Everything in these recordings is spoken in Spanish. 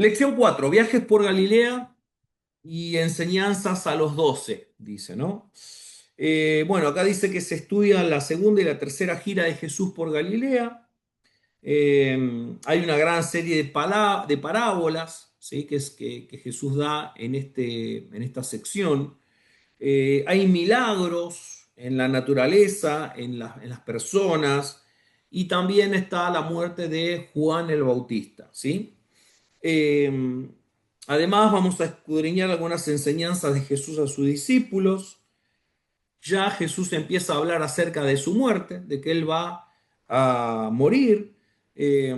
Lección 4, viajes por Galilea y enseñanzas a los 12, dice, ¿no? Bueno, acá dice que se estudia la segunda y la tercera gira de Jesús por Galilea. Hay una gran serie de parábolas, ¿sí? Que Jesús da en esta sección. Hay milagros en la naturaleza, en las personas, y también está la muerte de Juan el Bautista, ¿sí? Eh, Además, vamos a escudriñar algunas enseñanzas de Jesús a sus discípulos. Ya Jesús empieza a hablar acerca de su muerte, de que él va a morir. Eh,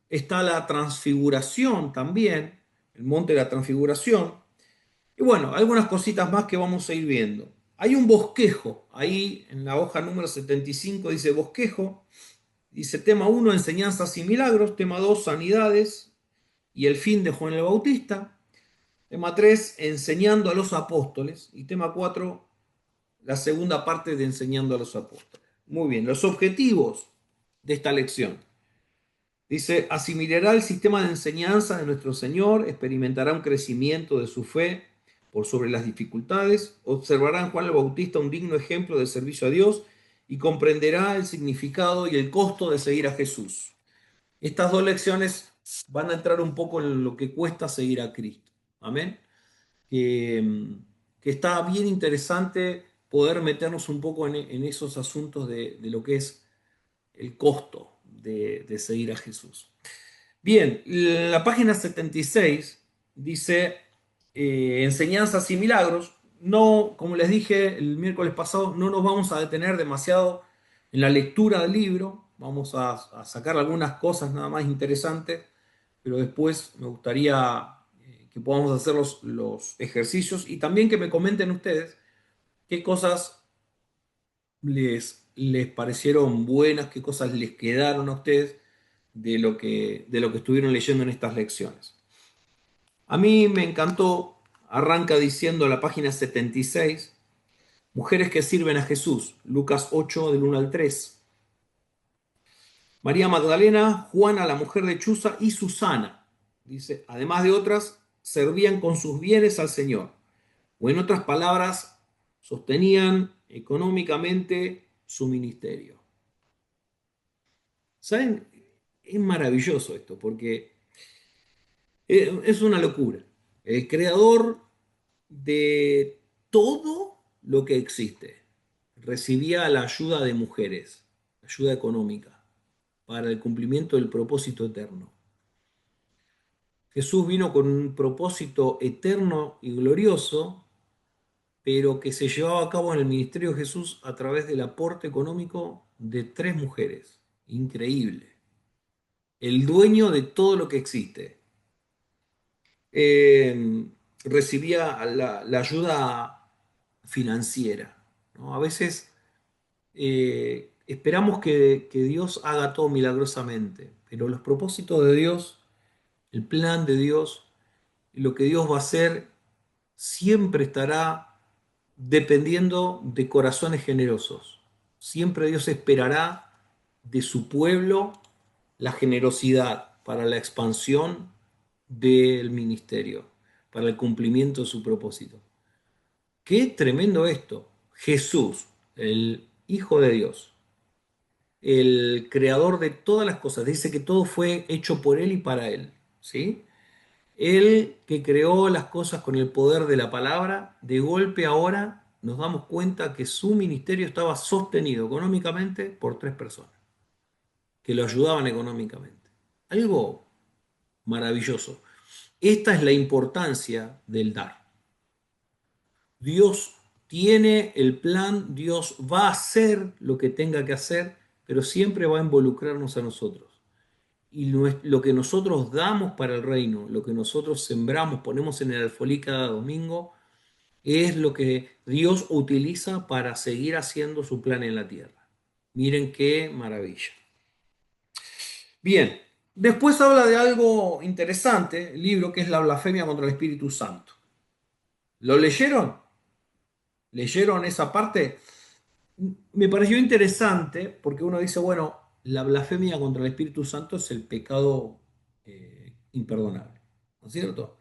Está la transfiguración también, el monte de la transfiguración. Y bueno, algunas cositas más que vamos a ir viendo. Hay un bosquejo, ahí en la hoja número 75 dice bosquejo, dice tema uno enseñanzas y milagros, tema 2 sanidades y el fin de Juan el Bautista, tema 3 enseñando a los apóstoles y tema 4 la segunda parte de enseñando a los apóstoles. Muy bien, los objetivos de esta lección. Dice, asimilará el sistema de enseñanza de nuestro Señor, experimentará un crecimiento de su fe por sobre las dificultades, observará en Juan el Bautista un digno ejemplo de servicio a Dios y comprenderá el significado y el costo de seguir a Jesús. Estas dos lecciones van a entrar un poco en lo que cuesta seguir a Cristo. Amén. Que está bien interesante poder meternos un poco en esos asuntos de lo que es el costo de seguir a Jesús. Bien, la página 76 dice enseñanzas y milagros. No, como les dije el miércoles pasado, no nos vamos a detener demasiado en la lectura del libro. Vamos a sacar algunas cosas nada más interesantes, pero después me gustaría que podamos hacer los ejercicios y también que me comenten ustedes qué cosas les parecieron buenas, qué cosas les quedaron a ustedes de lo que estuvieron leyendo en estas lecciones. A mí me encantó, arranca diciendo la página 76, mujeres que sirven a Jesús, Lucas 8 del 1 al 3. María Magdalena, Juana la mujer de Chuza y Susana, dice, además de otras, servían con sus bienes al Señor, o en otras palabras, sostenían económicamente su ministerio. ¿Saben? Es maravilloso esto, porque es una locura. El creador de todo lo que existe recibía la ayuda de mujeres, ayuda económica, para el cumplimiento del propósito eterno. Jesús vino con un propósito eterno y glorioso, pero que se llevaba a cabo en el ministerio de Jesús a través del aporte económico de tres mujeres. Increíble. El dueño de todo lo que existe. eh, Recibía la ayuda financiera, ¿no? A veces esperamos que Dios haga todo milagrosamente, pero los propósitos de Dios, el plan de Dios, lo que Dios va a hacer, siempre estará dependiendo de corazones generosos. Siempre Dios esperará de su pueblo la generosidad para la expansión del ministerio, para el cumplimiento de su propósito. Qué tremendo esto. Jesús, el Hijo de Dios, el creador de todas las cosas, dice que todo fue hecho por Él y para Él, ¿sí? Él que creó las cosas con el poder de la palabra, de golpe ahora nos damos cuenta que su ministerio estaba sostenido económicamente por tres personas que lo ayudaban económicamente. Algo maravilloso. Esta es la importancia del dar. Dios tiene el plan, Dios va a hacer lo que tenga que hacer, pero siempre va a involucrarnos a nosotros. Y lo que nosotros damos para el reino, lo que nosotros sembramos, ponemos en el alfolí cada domingo, es lo que Dios utiliza para seguir haciendo su plan en la tierra. Miren qué maravilla. Bien, después habla de algo interesante, el libro que es la blasfemia contra el Espíritu Santo. ¿Lo leyeron? ¿Leyeron esa parte? Me pareció interesante porque uno dice, bueno, la blasfemia contra el Espíritu Santo es el pecado imperdonable. ¿No es cierto?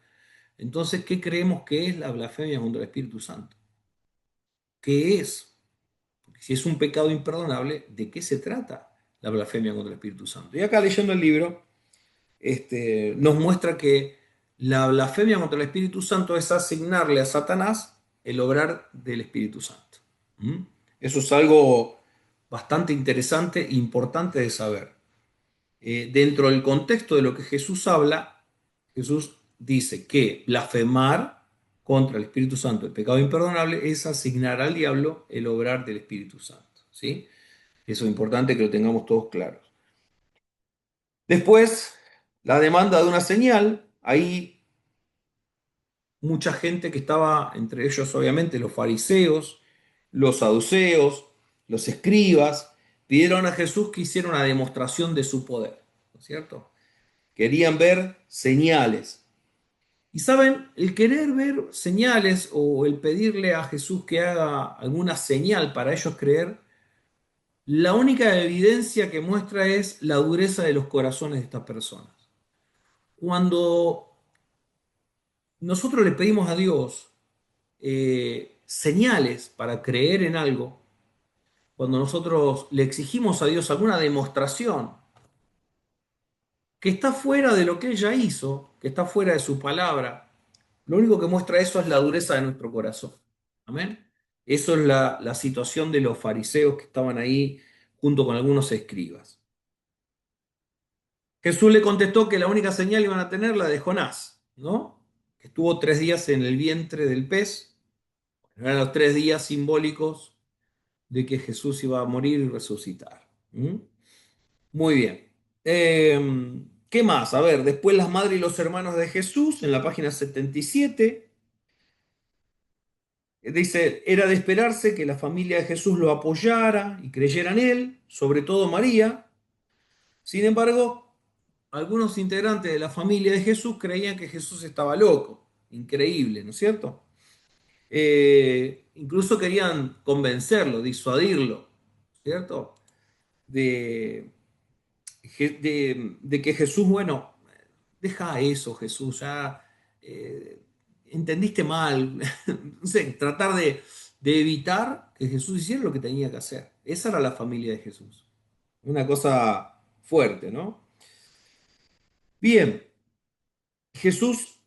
Entonces, ¿qué creemos que es la blasfemia contra el Espíritu Santo? ¿Qué es? Porque si es un pecado imperdonable, ¿de qué se trata la blasfemia contra el Espíritu Santo? Y acá leyendo el libro, nos muestra que la blasfemia contra el Espíritu Santo es asignarle a Satanás el obrar del Espíritu Santo. ¿Mm? Eso es algo bastante interesante e importante de saber. Dentro del contexto de lo que Jesús habla, Jesús dice que blasfemar contra el Espíritu Santo, el pecado imperdonable, es asignar al diablo el obrar del Espíritu Santo. ¿Sí? Eso es importante que lo tengamos todos claros. Después, la demanda de una señal, ahí mucha gente que estaba, entre ellos obviamente los fariseos, los saduceos, los escribas, pidieron a Jesús que hiciera una demostración de su poder, ¿no es cierto? Querían ver señales. Y saben, el querer ver señales o el pedirle a Jesús que haga alguna señal para ellos creer, la única evidencia que muestra es la dureza de los corazones de estas personas. Cuando nosotros le pedimos a Dios señales para creer en algo, cuando nosotros le exigimos a Dios alguna demostración que está fuera de lo que Él ya hizo, que está fuera de su palabra, lo único que muestra eso es la dureza de nuestro corazón. Amén. Eso es la situación de los fariseos que estaban ahí junto con algunos escribas. Jesús le contestó que la única señal iban a tener la de Jonás, ¿no? Que estuvo 3 días en el vientre del pez. Eran los 3 días simbólicos de que Jesús iba a morir y resucitar. ¿Mm? Muy bien. ¿Qué más? A ver, después las madres y los hermanos de Jesús, en la página 77, dice, era de esperarse que la familia de Jesús lo apoyara y creyera en él, sobre todo María. Sin embargo, algunos integrantes de la familia de Jesús creían que Jesús estaba loco. Increíble, ¿no es cierto? Incluso querían convencerlo, disuadirlo, ¿cierto? De, de que Jesús, bueno, deja eso, Jesús, ya entendiste mal. No sé, tratar de evitar que Jesús hiciera lo que tenía que hacer. Esa era la familia de Jesús. Una cosa fuerte, ¿no? Bien, Jesús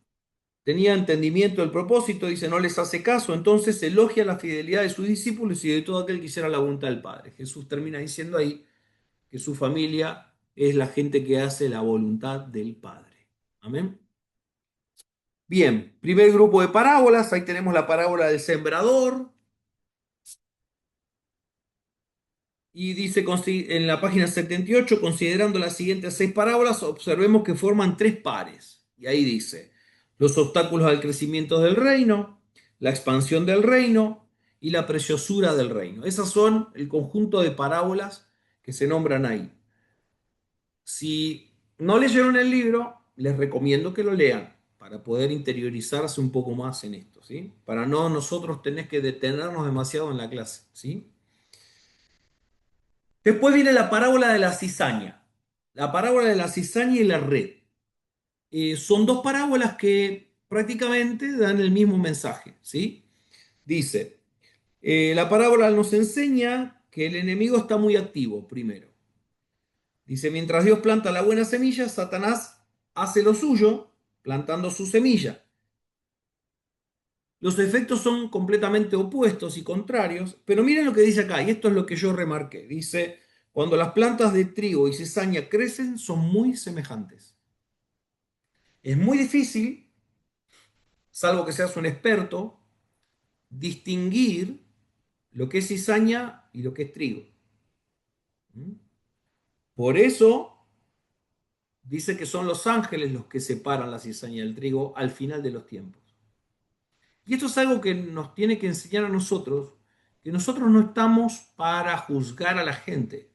tenía entendimiento del propósito, dice, no les hace caso, entonces elogia la fidelidad de sus discípulos y de todo aquel que hiciera la voluntad del Padre. Jesús termina diciendo ahí que su familia es la gente que hace la voluntad del Padre. Amén. Bien, primer grupo de parábolas, ahí tenemos la parábola del sembrador, y dice en la página 78, considerando las siguientes 6 parábolas, observemos que forman 3 pares. Y ahí dice, los obstáculos al crecimiento del reino, la expansión del reino y la preciosura del reino. Esas son el conjunto de parábolas que se nombran ahí. Si no leyeron el libro, les recomiendo que lo lean para poder interiorizarse un poco más en esto, ¿sí? Para no nosotros tener que detenernos demasiado en la clase, ¿sí? Después viene la parábola de la cizaña. La parábola de la cizaña y la red. Son 2 parábolas que prácticamente dan el mismo mensaje, ¿sí? Dice, la parábola nos enseña que el enemigo está muy activo, primero. Dice, mientras Dios planta la buena semilla, Satanás hace lo suyo, plantando su semilla. Los efectos son completamente opuestos y contrarios, pero miren lo que dice acá, y esto es lo que yo remarqué. Dice, cuando las plantas de trigo y cizaña crecen, son muy semejantes. Es muy difícil, salvo que seas un experto, distinguir lo que es cizaña y lo que es trigo. ¿Mm? Por eso dice que son los ángeles los que separan la cizaña del trigo al final de los tiempos. Y esto es algo que nos tiene que enseñar a nosotros, que nosotros no estamos para juzgar a la gente.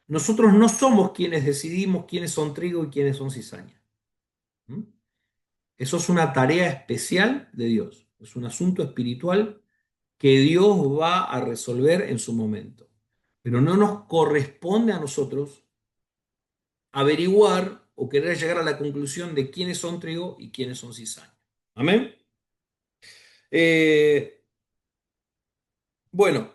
Nosotros no somos quienes decidimos quiénes son trigo y quiénes son cizaña. ¿Mm? Eso es una tarea especial de Dios. Es un asunto espiritual que Dios va a resolver en su momento. Pero no nos corresponde a nosotros averiguar o querer llegar a la conclusión de quiénes son trigo y quiénes son cizaña. Amén. Eh, bueno,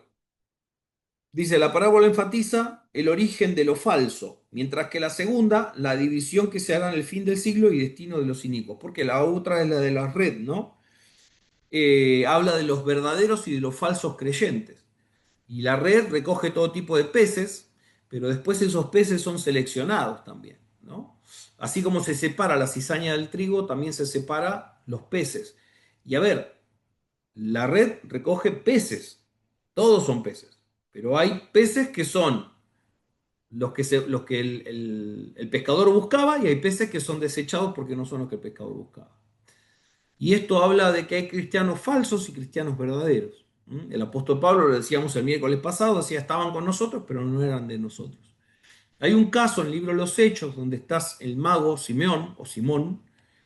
dice, la parábola enfatiza el origen de lo falso, mientras que la segunda, la división que se hará en el fin del siglo y destino de los inicuos, porque la otra es la de la red, ¿no? Habla de los verdaderos y de los falsos creyentes. Y la red recoge todo tipo de peces, pero después esos peces son seleccionados también, ¿no? Así como se separa la cizaña del trigo, también se separa los peces. Y a ver, la red recoge peces, todos son peces, pero hay peces que son los que el pescador buscaba y hay peces que son desechados porque no son los que el pescador buscaba. Y esto habla de que hay cristianos falsos y cristianos verdaderos. El apóstol Pablo, lo decíamos el miércoles pasado, decía estaban con nosotros, pero no eran de nosotros. Hay un caso en el libro de los Hechos donde está el mago Simeón o Simón,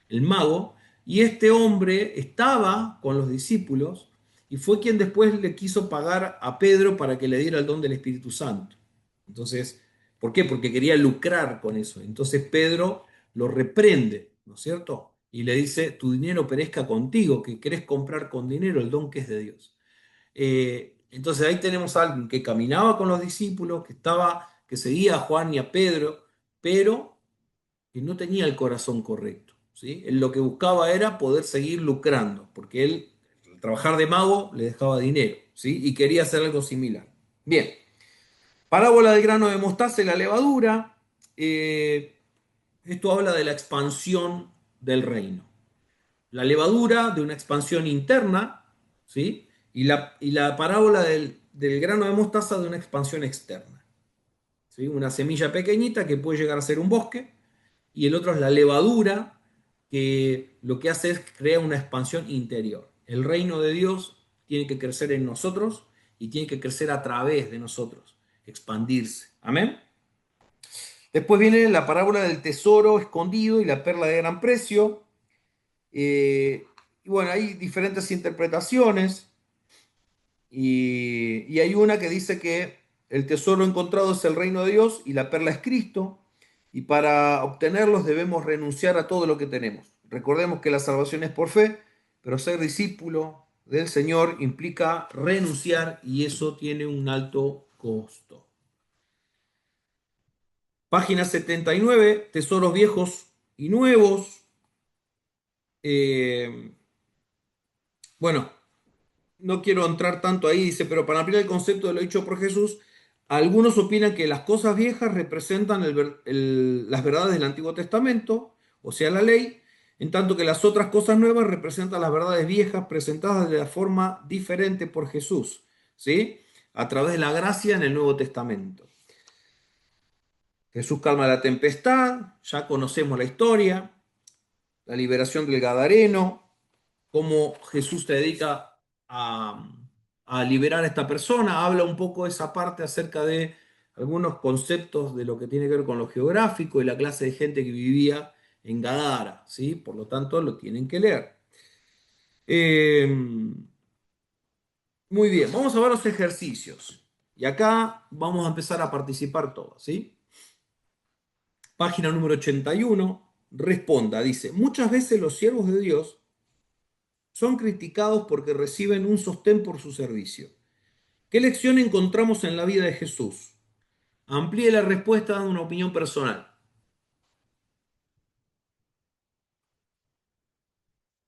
el mago, y este hombre estaba con los discípulos y fue quien después le quiso pagar a Pedro para que le diera el don del Espíritu Santo. Entonces, ¿por qué? Porque quería lucrar con eso. Entonces Pedro lo reprende, ¿no es cierto? Y le dice, tu dinero perezca contigo, que querés comprar con dinero el don que es de Dios. Entonces ahí tenemos a alguien que caminaba con los discípulos, que seguía a Juan y a Pedro, pero que no tenía el corazón correcto. ¿Sí? Él lo que buscaba era poder seguir lucrando, porque él, al trabajar de mago, le dejaba dinero, ¿sí? Y quería hacer algo similar. Bien, parábola del grano de mostaza y la levadura. Esto habla de la expansión del reino. La levadura de una expansión interna, ¿sí? Y la parábola del grano de mostaza de una expansión externa. ¿Sí? Una semilla pequeñita que puede llegar a ser un bosque, y el otro es la levadura, que lo que hace es crear una expansión interior. El reino de Dios tiene que crecer en nosotros y tiene que crecer a través de nosotros, expandirse. Amén. Después viene la parábola del tesoro escondido y la perla de gran precio. Y bueno, hay diferentes interpretaciones y hay una que dice que el tesoro encontrado es el reino de Dios y la perla es Cristo, y para obtenerlos debemos renunciar a todo lo que tenemos. Recordemos que la salvación es por fe, pero ser discípulo del Señor implica renunciar y eso tiene un alto costo. Página 79, tesoros viejos y nuevos. Eh, bueno, no quiero entrar tanto ahí, dice, pero para ampliar el concepto de lo dicho por Jesús, algunos opinan que las cosas viejas representan las verdades del Antiguo Testamento, o sea, la ley, en tanto que las otras cosas nuevas representan las verdades viejas presentadas de la forma diferente por Jesús, ¿sí? A través de la gracia en el Nuevo Testamento. Jesús calma la tempestad, ya conocemos la historia, la liberación del Gadareno, cómo Jesús se dedica a liberar a esta persona, habla un poco de esa parte acerca de algunos conceptos de lo que tiene que ver con lo geográfico y la clase de gente que vivía en Gadara, ¿sí? Por lo tanto, lo tienen que leer. Eh, Muy bien, vamos a ver los ejercicios. Y acá vamos a empezar a participar todos, ¿sí? Página número 81, responda, dice, muchas veces los siervos de Dios son criticados porque reciben un sostén por su servicio. ¿Qué lección encontramos en la vida de Jesús? Amplíe la respuesta dando una opinión personal.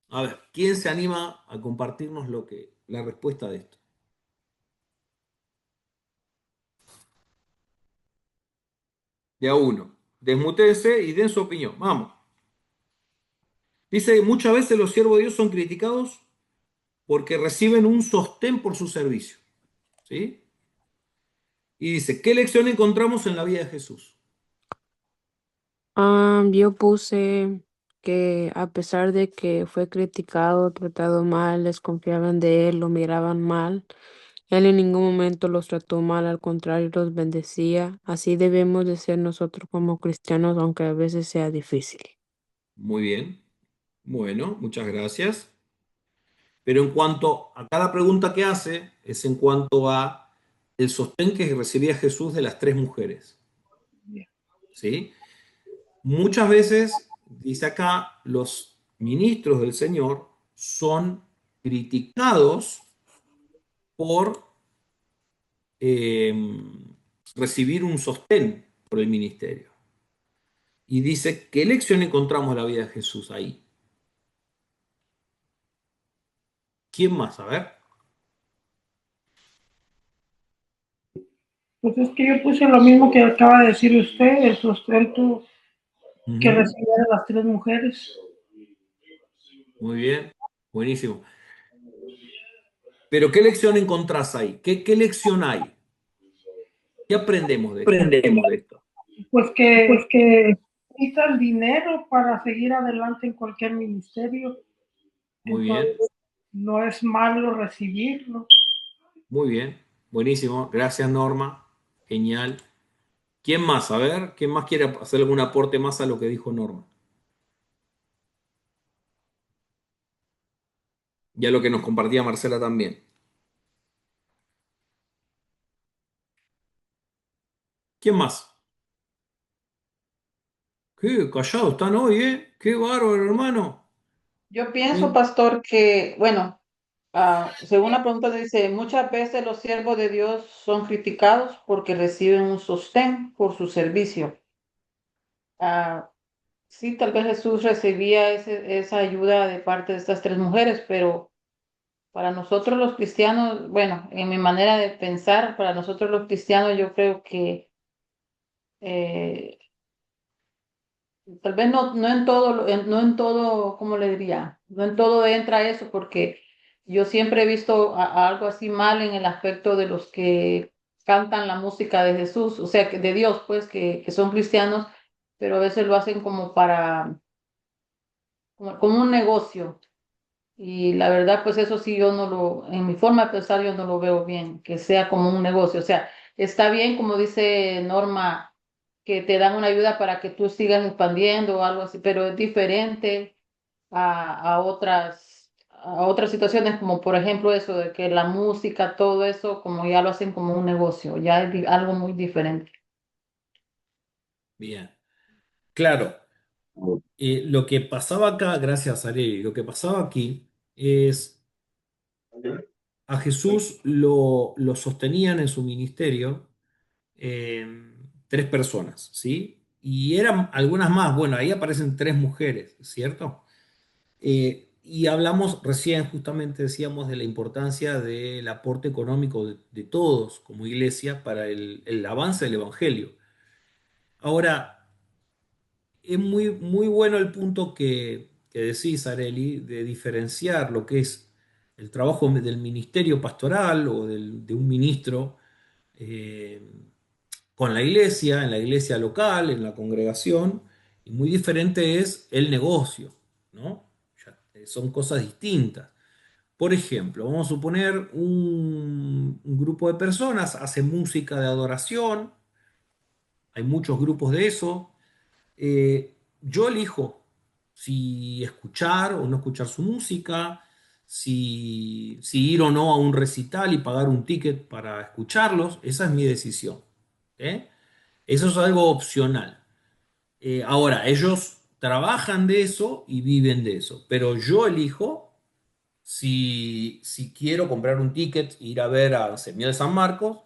A ver, ¿quién se anima a compartirnos la respuesta de esto? De a uno. Desmutense y den su opinión. Vamos. Dice, muchas veces los siervos de Dios son criticados porque reciben un sostén por su servicio. ¿Sí? Y dice, ¿qué lección encontramos en la vida de Jesús? Yo puse que a pesar de que fue criticado, tratado mal, desconfiaban de él, lo miraban mal, él en ningún momento los trató mal, al contrario, los bendecía. Así debemos de ser nosotros como cristianos, aunque a veces sea difícil. Muy bien. Bueno, muchas gracias. Pero en cuanto a cada pregunta que hace, es en cuanto a el sostén que recibía Jesús de las tres mujeres. ¿Sí? Muchas veces, dice acá, los ministros del Señor son criticados por eh, recibir un sostén por el ministerio. Y dice, ¿qué lección encontramos en la vida de Jesús ahí? ¿Quién más? A ver. Pues es que yo puse lo mismo que acaba de decir usted, el sustento que Ujú. recibieron las tres mujeres. Muy bien, buenísimo. Pero ¿qué lección encontrás ahí? ¿Qué lección hay? ¿Qué aprendemos de esto? Aprendemos de esto. Pues Pues que que necesita el dinero para seguir adelante en cualquier ministerio, Muy bien, entonces no es malo recibirlo. muy bien, buenísimo. Gracias, Norma. Genial. ¿Quién más? A ver, ¿quién más quiere hacer algún aporte más a lo que dijo Norma? Y a lo que nos compartía Marcela también. ¿Quién más? Qué callados están hoy, ¿eh? Qué bárbaro, hermano. Yo pienso, ¿Eh? pastor, que, bueno, según la pregunta dice, muchas veces los siervos de Dios son criticados porque reciben un sostén por su servicio. Ah, sí, tal vez Jesús recibía esa ayuda de parte de estas tres mujeres, pero para nosotros los cristianos, bueno, en mi manera de pensar, para nosotros los cristianos, yo creo que eh, tal vez no en todo, no en todo, ¿cómo le diría? No en todo entra eso, porque yo siempre he visto a algo así mal en el aspecto de los que cantan la música de Jesús, o sea, de Dios, pues, que son cristianos, pero a veces lo hacen como para, como un negocio. Y la verdad, pues eso sí, yo no lo, en mi forma de pensar, yo no lo veo bien, que sea como un negocio. O sea, está bien, como dice Norma, que te dan una ayuda para que tú sigas expandiendo o algo así, pero es diferente a otras situaciones, como por ejemplo eso de que la música, todo eso, como ya lo hacen como un negocio, ya es algo muy diferente. Bien. Claro, lo que pasaba acá, gracias Areli, lo que pasaba aquí es a Jesús lo sostenían en su ministerio eh, tres personas, ¿sí? Y eran algunas más, bueno, ahí aparecen tres mujeres, ¿cierto? Y hablamos recién, justamente decíamos de la importancia del aporte económico de todos como iglesia para el avance del Evangelio. Ahora, es muy bueno el punto que decís, Areli, de diferenciar lo que es el trabajo del ministerio pastoral o de un ministro eh, con la iglesia, en la iglesia local, en la congregación, y muy diferente es el negocio, ¿no? Son cosas distintas. Por ejemplo, vamos a suponer un grupo de personas hace música de adoración, hay muchos grupos de eso. Yo elijo si escuchar o no escuchar su música, si ir o no a un recital y pagar un ticket para escucharlos, esa es mi decisión. ¿Eh? Eso es algo opcional. Ahora, ellos trabajan de eso y viven de eso, pero yo elijo si quiero comprar un ticket, ir a ver a Miel San Marcos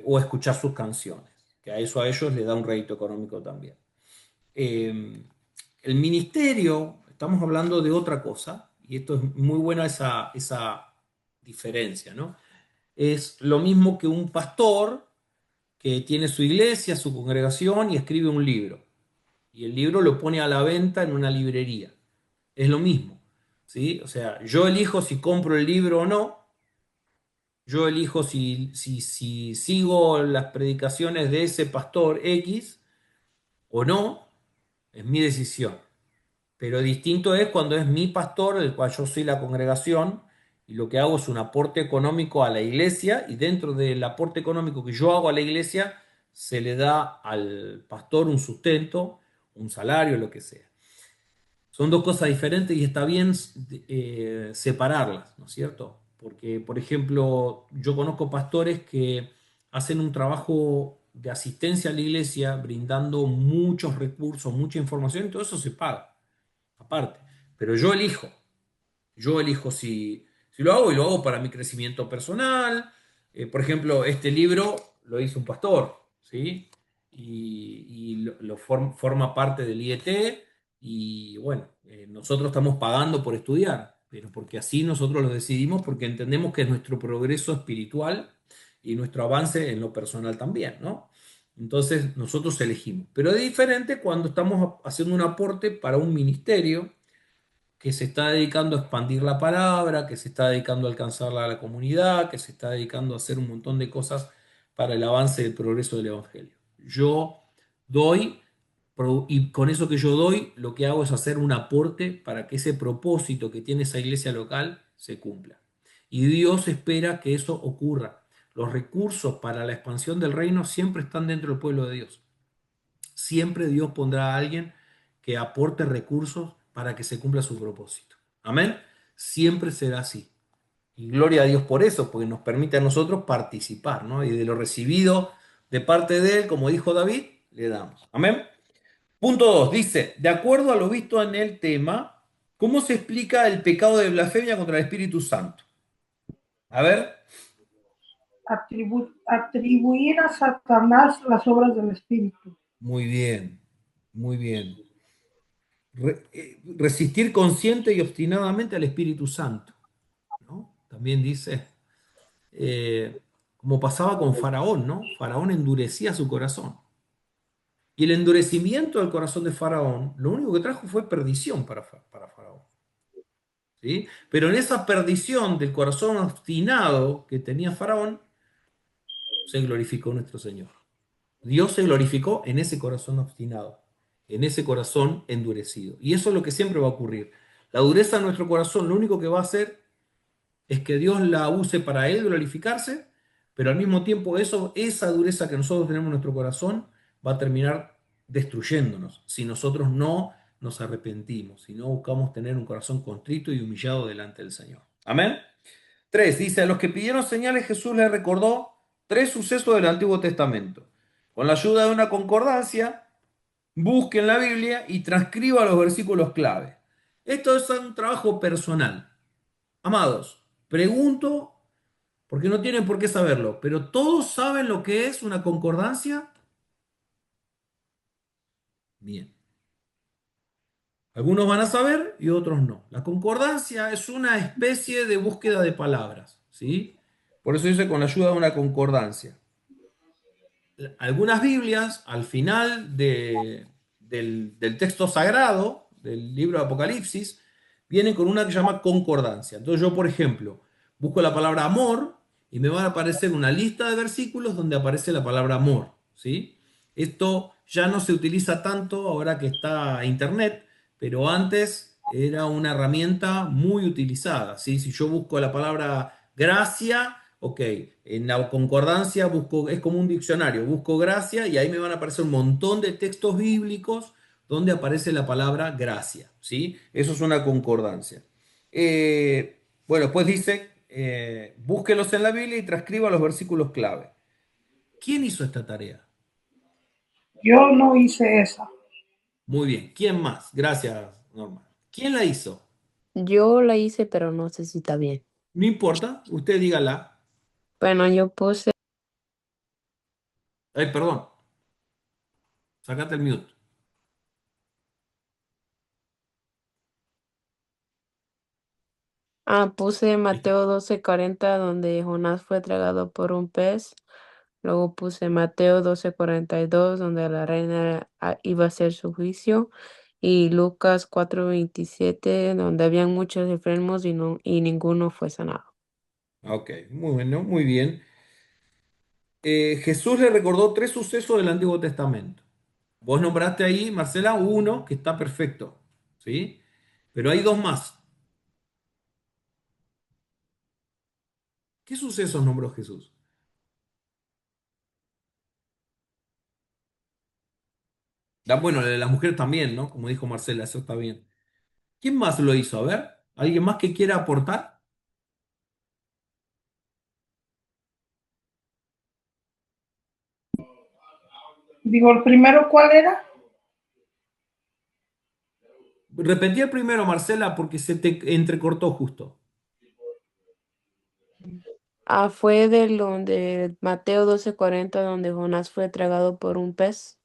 o escuchar sus canciones, que a eso a ellos les da un rédito económico también. Eh, el ministerio, estamos hablando de otra cosa, y esto es muy buena esa diferencia, ¿no? Es lo mismo que un pastor que tiene su iglesia, su congregación y escribe un libro. Y el libro lo pone a la venta en una librería. Es lo mismo, ¿sí? O sea, yo elijo si compro el libro o no, yo elijo si sigo las predicaciones de ese pastor X o no, es mi decisión. Pero distinto es cuando es mi pastor, del cual yo soy la congregación, y lo que hago es un aporte económico a la iglesia, y dentro del aporte económico que yo hago a la iglesia, se le da al pastor un sustento, un salario, lo que sea. Son dos cosas diferentes y está bien separarlas, ¿no es cierto? Porque, por ejemplo, yo conozco pastores que hacen un trabajo de asistencia a la iglesia, brindando muchos recursos, mucha información, y todo eso se paga, aparte. Pero yo elijo si lo hago y lo hago para mi crecimiento personal. Por ejemplo, este libro lo hizo un pastor, ¿sí? Y forma parte del IET y bueno, nosotros estamos pagando por estudiar, pero porque así nosotros lo decidimos, porque entendemos que es nuestro progreso espiritual y nuestro avance en lo personal también, ¿no? Entonces nosotros elegimos. Pero es diferente cuando estamos haciendo un aporte para un ministerio que se está dedicando a expandir la palabra, que se está dedicando a alcanzarla a la comunidad, que se está dedicando a hacer un montón de cosas para el avance del progreso del Evangelio. Yo doy, y con eso que yo doy, lo que hago es hacer un aporte para que ese propósito que tiene esa iglesia local se cumpla. Y Dios espera que eso ocurra. Los recursos para la expansión del reino siempre están dentro del pueblo de Dios. Siempre Dios pondrá a alguien que aporte recursos para que se cumpla su propósito. Amén. Siempre será así. Y gloria a Dios por eso, porque nos permite a nosotros participar, ¿no? Y de lo recibido de parte de Él, como dijo David, le damos. Amén. Punto 2. Dice, de acuerdo a lo visto en el tema, ¿cómo se explica el pecado de blasfemia contra el Espíritu Santo? A ver. Atribuir a Satanás las obras del Espíritu. Muy bien, muy bien. Resistir consciente y obstinadamente al Espíritu Santo, ¿no? También dice, como pasaba con Faraón, ¿no? Faraón endurecía su corazón. Y el endurecimiento del corazón de Faraón, lo único que trajo fue perdición para Faraón. ¿Sí? Pero en esa perdición del corazón obstinado que tenía Faraón, se glorificó nuestro Señor. Dios se glorificó en ese corazón obstinado, en ese corazón endurecido. Y eso es lo que siempre va a ocurrir. La dureza de nuestro corazón lo único que va a hacer es que Dios la use para Él glorificarse, pero al mismo tiempo esa dureza que nosotros tenemos en nuestro corazón va a terminar destruyéndonos si nosotros no nos arrepentimos, si no buscamos tener un corazón contrito y humillado delante del Señor. Amén. 3. Dice, a los que pidieron señales Jesús les recordó 3 sucesos del Antiguo Testamento. Con la ayuda de una concordancia, busquen la Biblia y transcriba los versículos clave. Esto es un trabajo personal. Amados, pregunto, porque no tienen por qué saberlo, pero ¿todos saben lo que es una concordancia? Bien. Algunos van a saber y otros no. La concordancia es una especie de búsqueda de palabras, ¿sí? Por eso dice con la ayuda de una concordancia. Algunas Biblias, al final del texto sagrado, del libro de Apocalipsis, vienen con una que se llama concordancia. Entonces yo, por ejemplo, busco la palabra amor y me va a aparecer una lista de versículos donde aparece la palabra amor, ¿sí? Esto ya no se utiliza tanto ahora que está Internet, pero antes era una herramienta muy utilizada, ¿sí? Si yo busco la palabra gracia, ok, en la concordancia busco, es como un diccionario, busco gracia y ahí me van a aparecer un montón de textos bíblicos donde aparece la palabra gracia, ¿sí? Eso es una concordancia. Bueno, pues dice, búsquelos en la Biblia y transcriba los versículos clave. ¿Quién hizo esta tarea? Yo no hice esa. Muy bien, ¿quién más? Gracias, Norma. ¿Quién la hizo? Yo la hice, pero no sé si está bien. No importa, usted dígala. Bueno, yo puse, Ay, perdón, sacate el mute. puse Ahí está. Mateo 12:40, donde Jonás fue tragado por un pez. Luego puse Mateo 12:42, donde la reina iba a hacer su juicio. Y Lucas 4:27, donde habían muchos enfermos y ninguno fue sanado. Ok, muy bueno, muy bien. Jesús le recordó 3 sucesos del Antiguo Testamento. Vos nombraste ahí, Marcela, uno que está perfecto, ¿sí? Pero hay dos más. ¿Qué sucesos nombró Jesús? Bueno, el de las mujeres también, ¿no? Como dijo Marcela, eso está bien. ¿Quién más lo hizo? A ver, ¿alguien más que quiera aportar? Digo, ¿el primero cuál era? Repetí el primero, Marcela, porque se te entrecortó justo. Fue de Mateo 12:40, donde Jonás fue tragado por un pez.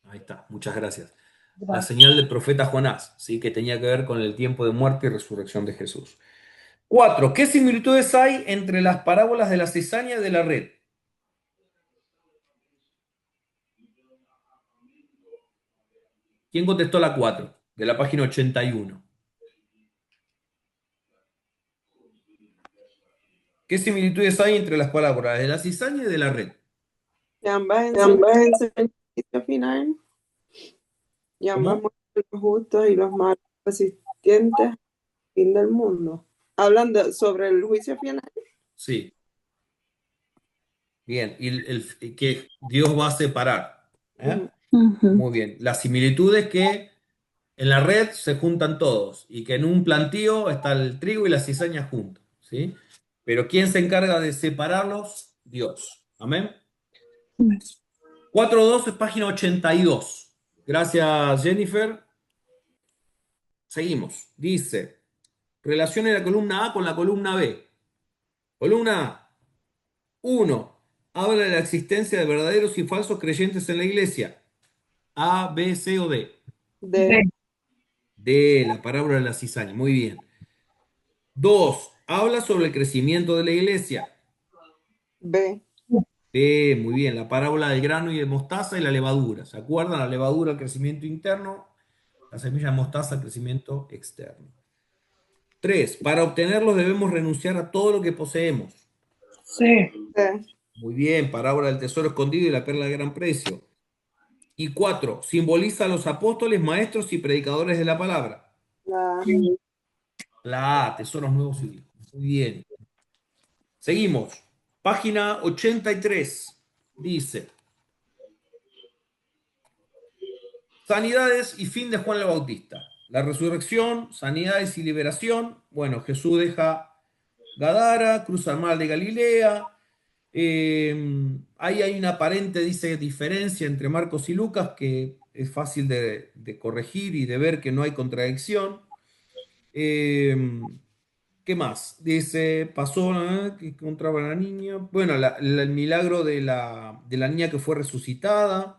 Ahí está, muchas gracias. La Gracias. señal del profeta Jonás, ¿sí? Que tenía que ver con el tiempo de muerte y resurrección de Jesús. 4. ¿Qué similitudes hay entre las parábolas de la cizaña y de la red? ¿Quién contestó la 4? De la página 81. ¿Qué similitudes hay entre las parábolas de la cizaña y de la red? Y ambas enseñan el juicio final, y ambas ¿Cómo? muestran los justos y los malos resistentes al fin del mundo. Hablan sobre el juicio final. Sí, bien. Y que Dios va a separar. ¿Eh? Muy bien. La similitud es que en la red se juntan todos y que en un plantío está el trigo y la cizaña juntos, ¿sí? Pero ¿quién se encarga de separarlos? Dios. Amén. 4.2 es página 82. Gracias, Jennifer. Seguimos. Dice, relacione la columna A con la columna B. Columna A. 1. Habla de la existencia de verdaderos y falsos creyentes en la iglesia. A, B, C o D. De D, la parábola de la cizaña. Muy bien. 2. Habla sobre el crecimiento de la iglesia. B. D, muy bien. La parábola del grano y de mostaza y la levadura. ¿Se acuerdan? La levadura, el crecimiento interno. La semilla de mostaza, el crecimiento externo. 3. Para obtenerlos debemos renunciar a todo lo que poseemos. Sí. C. Muy bien. Parábola del tesoro escondido y la perla de gran precio. Y 4. Simboliza a los apóstoles, maestros y predicadores de la palabra. La A. La A, tesoros nuevos y viejos. Muy bien. Seguimos. Página 83. Dice, sanidades y fin de Juan el Bautista. La resurrección, sanidades y liberación. Bueno, Jesús deja Gadara, cruza el mar de Galilea. Ahí hay una aparente, dice, diferencia entre Marcos y Lucas que es fácil de corregir y de ver que no hay contradicción. ¿Qué más? Dice, pasó que encontraba a la niña. Bueno, el milagro de la niña que fue resucitada.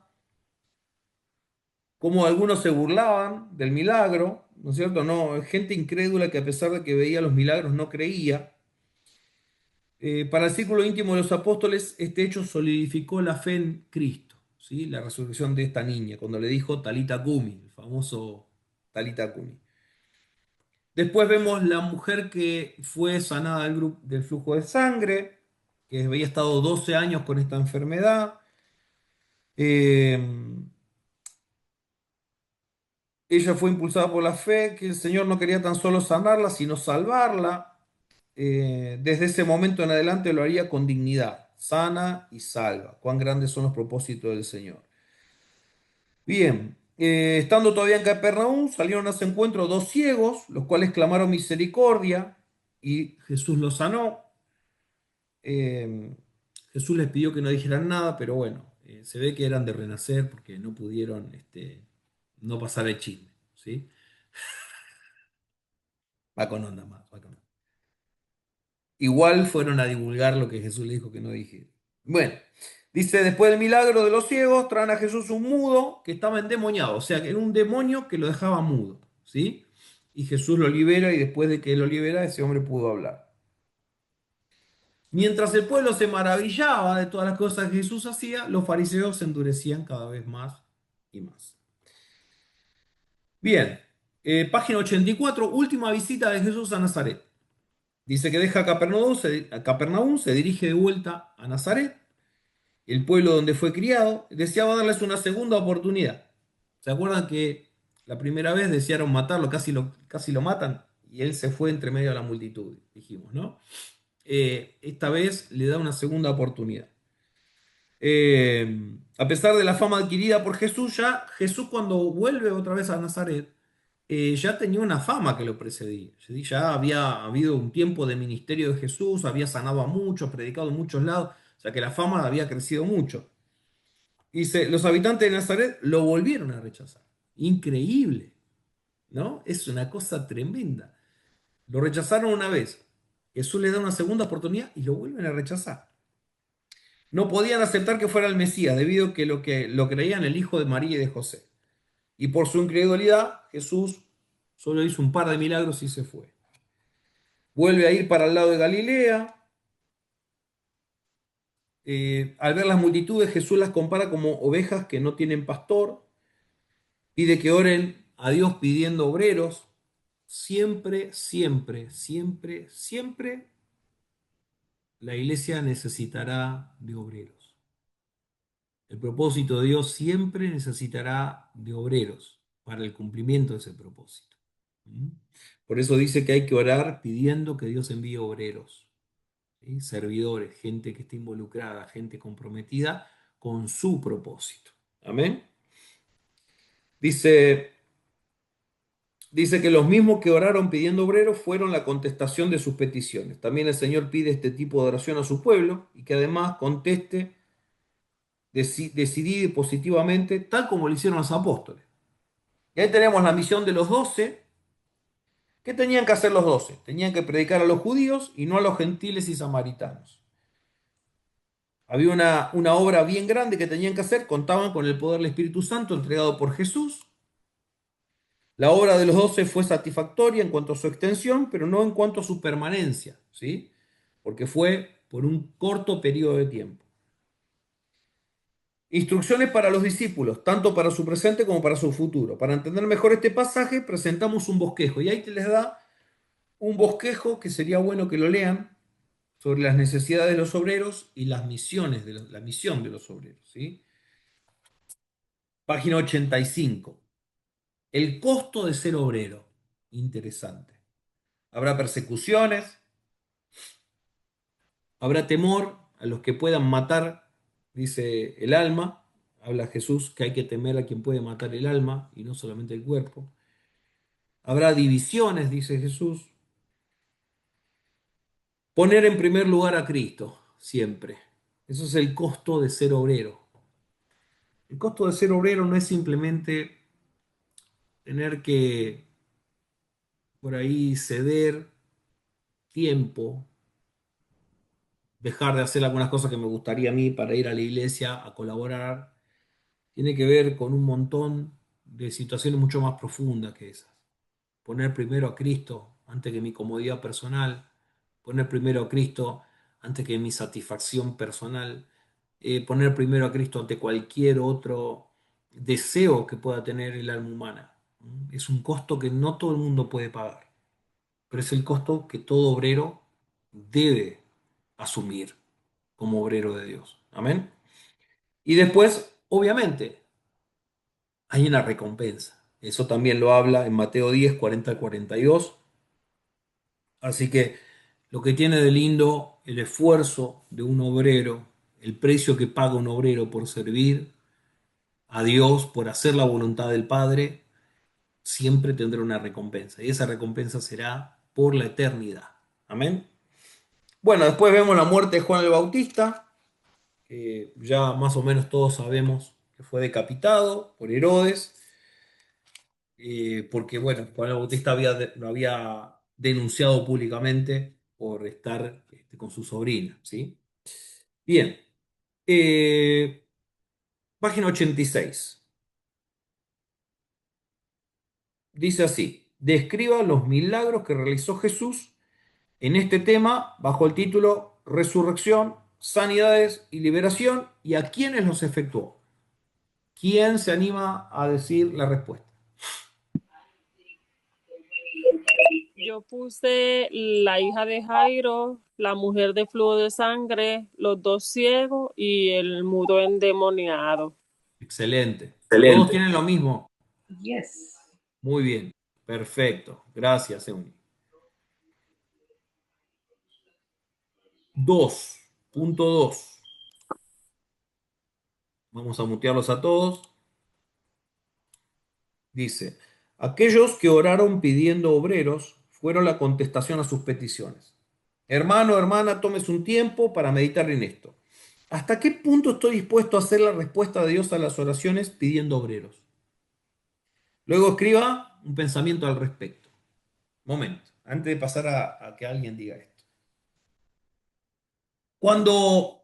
Como algunos se burlaban del milagro, ¿no es cierto? No, gente incrédula que a pesar de que veía los milagros no creía. Para el círculo íntimo de los apóstoles, este hecho solidificó la fe en Cristo, ¿sí? La resurrección de esta niña, cuando le dijo Talita Kumi, el famoso Talita Kumi. Después vemos la mujer que fue sanada del flujo de sangre, que había estado 12 años con esta enfermedad. Eh, Ella fue impulsada por la fe, que el Señor no quería tan solo sanarla, sino salvarla. Desde ese momento en adelante lo haría con dignidad, sana y salva. Cuán grandes son los propósitos del Señor. Bien, estando todavía en Capernaum, salieron a ese encuentro dos ciegos, los cuales clamaron misericordia y Jesús los sanó. Eh, Jesús les pidió que no dijeran nada, pero bueno, se ve que eran de renacer porque no pudieron no pasar el chisme, ¿sí? Va con onda más, va con onda. Igual fueron a divulgar lo que Jesús le dijo que no dijera. Bueno, dice, después del milagro de los ciegos, traen a Jesús un mudo que estaba endemoniado, o sea, que era un demonio que lo dejaba mudo, ¿sí? Y Jesús lo libera y después de que lo libera, ese hombre pudo hablar. Mientras el pueblo se maravillaba de todas las cosas que Jesús hacía, los fariseos se endurecían cada vez más y más. Bien, página 84, última visita de Jesús a Nazaret. Dice que deja Capernaum, se dirige de vuelta a Nazaret, el pueblo donde fue criado, deseaba darles una segunda oportunidad. ¿Se acuerdan que la primera vez desearon matarlo, casi lo matan? Y él se fue entre medio de la multitud, dijimos, ¿no? Esta vez le da una segunda oportunidad. A pesar de la fama adquirida por Jesús, ya Jesús cuando vuelve otra vez a Nazaret, ya tenía una fama que lo precedía. ¿Sí? Ya había habido un tiempo de ministerio de Jesús, había sanado a muchos, predicado en muchos lados, o sea que la fama había crecido mucho. Dice, los habitantes de Nazaret lo volvieron a rechazar. Increíble, ¿no? Es una cosa tremenda. Lo rechazaron una vez. Jesús les da una segunda oportunidad y lo vuelven a rechazar. No podían aceptar que fuera el Mesías debido a que lo creían el hijo de María y de José. Y por su incredulidad, Jesús solo hizo un par de milagros y se fue. Vuelve a ir para el lado de Galilea. Al ver las multitudes, Jesús las compara como ovejas que no tienen pastor. Pide que oren a Dios pidiendo obreros. Siempre, siempre, siempre, siempre la iglesia necesitará de obreros. El propósito de Dios siempre necesitará de obreros para el cumplimiento de ese propósito. ¿Mm? Por eso dice que hay que orar pidiendo que Dios envíe obreros, ¿sí? Servidores, gente que esté involucrada, gente comprometida con su propósito. Amén. Dice que los mismos que oraron pidiendo obreros fueron la contestación de sus peticiones. También el Señor pide este tipo de oración a su pueblo y que además conteste decidida y positivamente, tal como lo hicieron los apóstoles. Y ahí tenemos la misión de los 12. ¿Qué tenían que hacer los 12? Tenían que predicar a los judíos y no a los gentiles y samaritanos. Había una obra bien grande que tenían que hacer, contaban con el poder del Espíritu Santo entregado por Jesús. La obra de los 12 fue satisfactoria en cuanto a su extensión, pero no en cuanto a su permanencia, ¿sí? Porque fue por un corto periodo de tiempo. Instrucciones para los discípulos, tanto para su presente como para su futuro. Para entender mejor este pasaje, presentamos un bosquejo. Y ahí te les da un bosquejo que sería bueno que lo lean sobre las necesidades de los obreros y las misiones la misión de los obreros, ¿sí? Página 85. El costo de ser obrero. Interesante. Habrá persecuciones, habrá temor a los que puedan matar, dice el alma. Habla Jesús que hay que temer a quien puede matar el alma y no solamente el cuerpo. Habrá divisiones, dice Jesús. Poner en primer lugar a Cristo, siempre. Eso es el costo de ser obrero. El costo de ser obrero no es simplemente tener que por ahí ceder tiempo, dejar de hacer algunas cosas que me gustaría a mí para ir a la iglesia a colaborar. Tiene que ver con un montón de situaciones mucho más profundas que esas. Poner primero a Cristo antes que mi comodidad personal, poner primero a Cristo antes que mi satisfacción personal, poner primero a Cristo ante cualquier otro deseo que pueda tener el alma humana. Es un costo que no todo el mundo puede pagar, pero es el costo que todo obrero debe asumir como obrero de Dios. Amén. Y después, obviamente, hay una recompensa. Eso también lo habla en Mateo 10, 40 al 42. Así que lo que tiene de lindo el esfuerzo de un obrero, el precio que paga un obrero por servir a Dios, por hacer la voluntad del Padre, siempre tendrá una recompensa. Y esa recompensa será por la eternidad. Amén. Bueno, después vemos la muerte de Juan el Bautista. Ya más o menos todos sabemos que fue decapitado por Herodes. Porque, bueno, Juan el Bautista lo había denunciado públicamente por estar con su sobrina, ¿sí? Bien, eh, página 86. Dice así, describa los milagros que realizó Jesús en este tema bajo el título Resurrección, Sanidades y Liberación y a quiénes los efectuó. ¿Quién se anima a decir la respuesta? Yo puse la hija de Jairo, la mujer de flujo de sangre, los dos ciegos y el mudo endemoniado. Excelente. Todos Excelente. tienen lo mismo. Yes. Muy bien. Perfecto. Gracias, Euni. 2.2. Vamos a mutearlos a todos. Dice, aquellos que oraron pidiendo obreros fueron la contestación a sus peticiones. Hermano, hermana, tómese un tiempo para meditar en esto. ¿Hasta qué punto estoy dispuesto a hacer la respuesta de Dios a las oraciones pidiendo obreros? Luego escriba un pensamiento al respecto. Momento, antes de pasar a que alguien diga esto. Cuando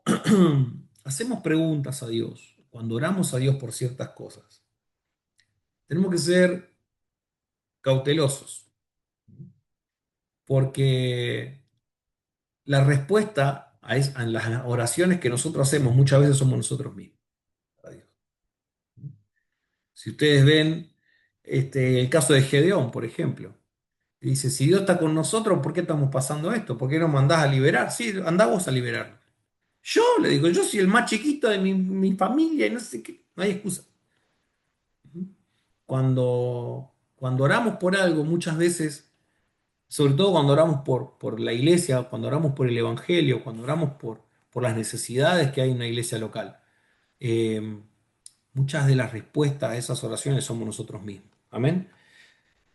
hacemos preguntas a Dios, cuando oramos a Dios por ciertas cosas, tenemos que ser cautelosos, porque la respuesta a las oraciones que nosotros hacemos muchas veces somos nosotros mismos. A Dios. Si ustedes ven el caso de Gedeón, por ejemplo, dice, si Dios está con nosotros, ¿por qué estamos pasando esto? ¿Por qué nos mandás a liberar? Sí, andá vos a liberarnos. Yo le digo, yo soy el más chiquito de mi familia y no sé qué, no hay excusa. Cuando oramos por algo, muchas veces, sobre todo cuando oramos por la iglesia, cuando oramos por el evangelio, cuando oramos por las necesidades que hay en una iglesia local, eh, muchas de las respuestas a esas oraciones somos nosotros mismos. Amén.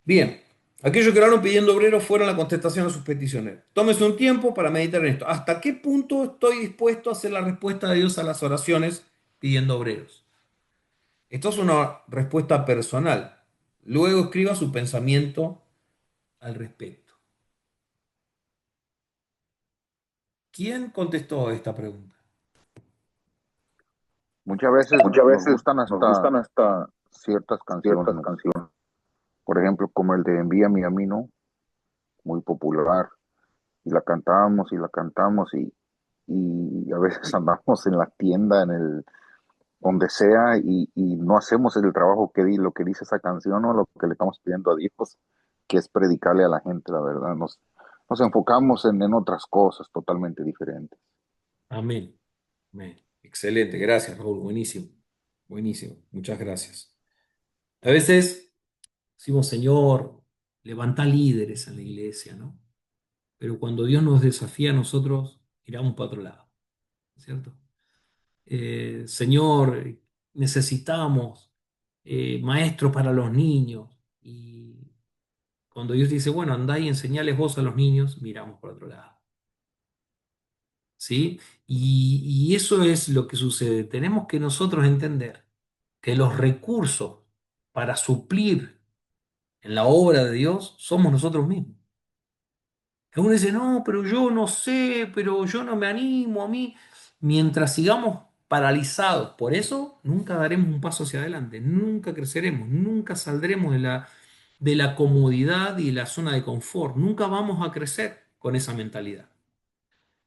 Bien, aquellos que oraron pidiendo obreros fueron la contestación a sus peticiones. Tómese un tiempo para meditar en esto. ¿Hasta qué punto estoy dispuesto a hacer la respuesta de Dios a las oraciones pidiendo obreros? Esto es una respuesta personal. Luego escriba su pensamiento al respecto. ¿Quién contestó esta pregunta? Muchas veces nos gustan hasta ciertas canciones, por ejemplo, como el de Envíame a mí, ¿no? Muy popular, y la cantamos y a veces andamos en la tienda, donde sea, y no hacemos el trabajo lo que dice esa canción o lo que le estamos pidiendo a Dios, que es predicarle a la gente, la verdad. Nos enfocamos en otras cosas totalmente diferentes. Amén. Amén. Excelente, gracias, Raúl. Buenísimo. Buenísimo. Muchas gracias. A veces decimos, Señor, levanta líderes en la iglesia, ¿no? Pero cuando Dios nos desafía a nosotros, miramos para otro lado, ¿cierto? Señor, necesitamos maestros para los niños. Y cuando Dios dice, bueno, andá y enseñales vos a los niños, miramos por otro lado. ¿Sí? Y eso es lo que sucede. Tenemos que nosotros entender que los recursos para suplir en la obra de Dios somos nosotros mismos. Uno dice, no, pero yo no sé, pero yo no me animo a mí. Mientras sigamos paralizados por eso, nunca daremos un paso hacia adelante, nunca creceremos, nunca saldremos de la comodidad y la zona de confort, nunca vamos a crecer con esa mentalidad.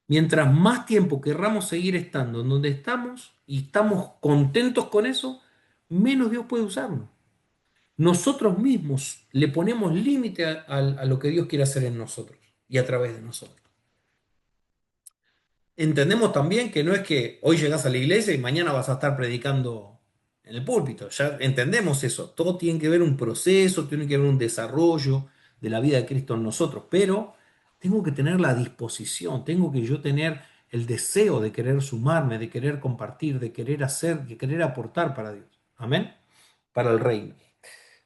Mientras más tiempo querramos seguir estando en donde estamos y estamos contentos con eso, menos Dios puede usarnos. Nosotros mismos le ponemos límite a lo que Dios quiere hacer en nosotros y a través de nosotros. Entendemos también que no es que hoy llegas a la iglesia y mañana vas a estar predicando en el púlpito. Ya entendemos eso. Todo tiene que ver un proceso, tiene que ver un desarrollo de la vida de Cristo en nosotros. Pero tengo que tener la disposición, tengo que yo tener el deseo de querer sumarme, de querer compartir, de querer hacer, de querer aportar para Dios. Amén. Para el reino.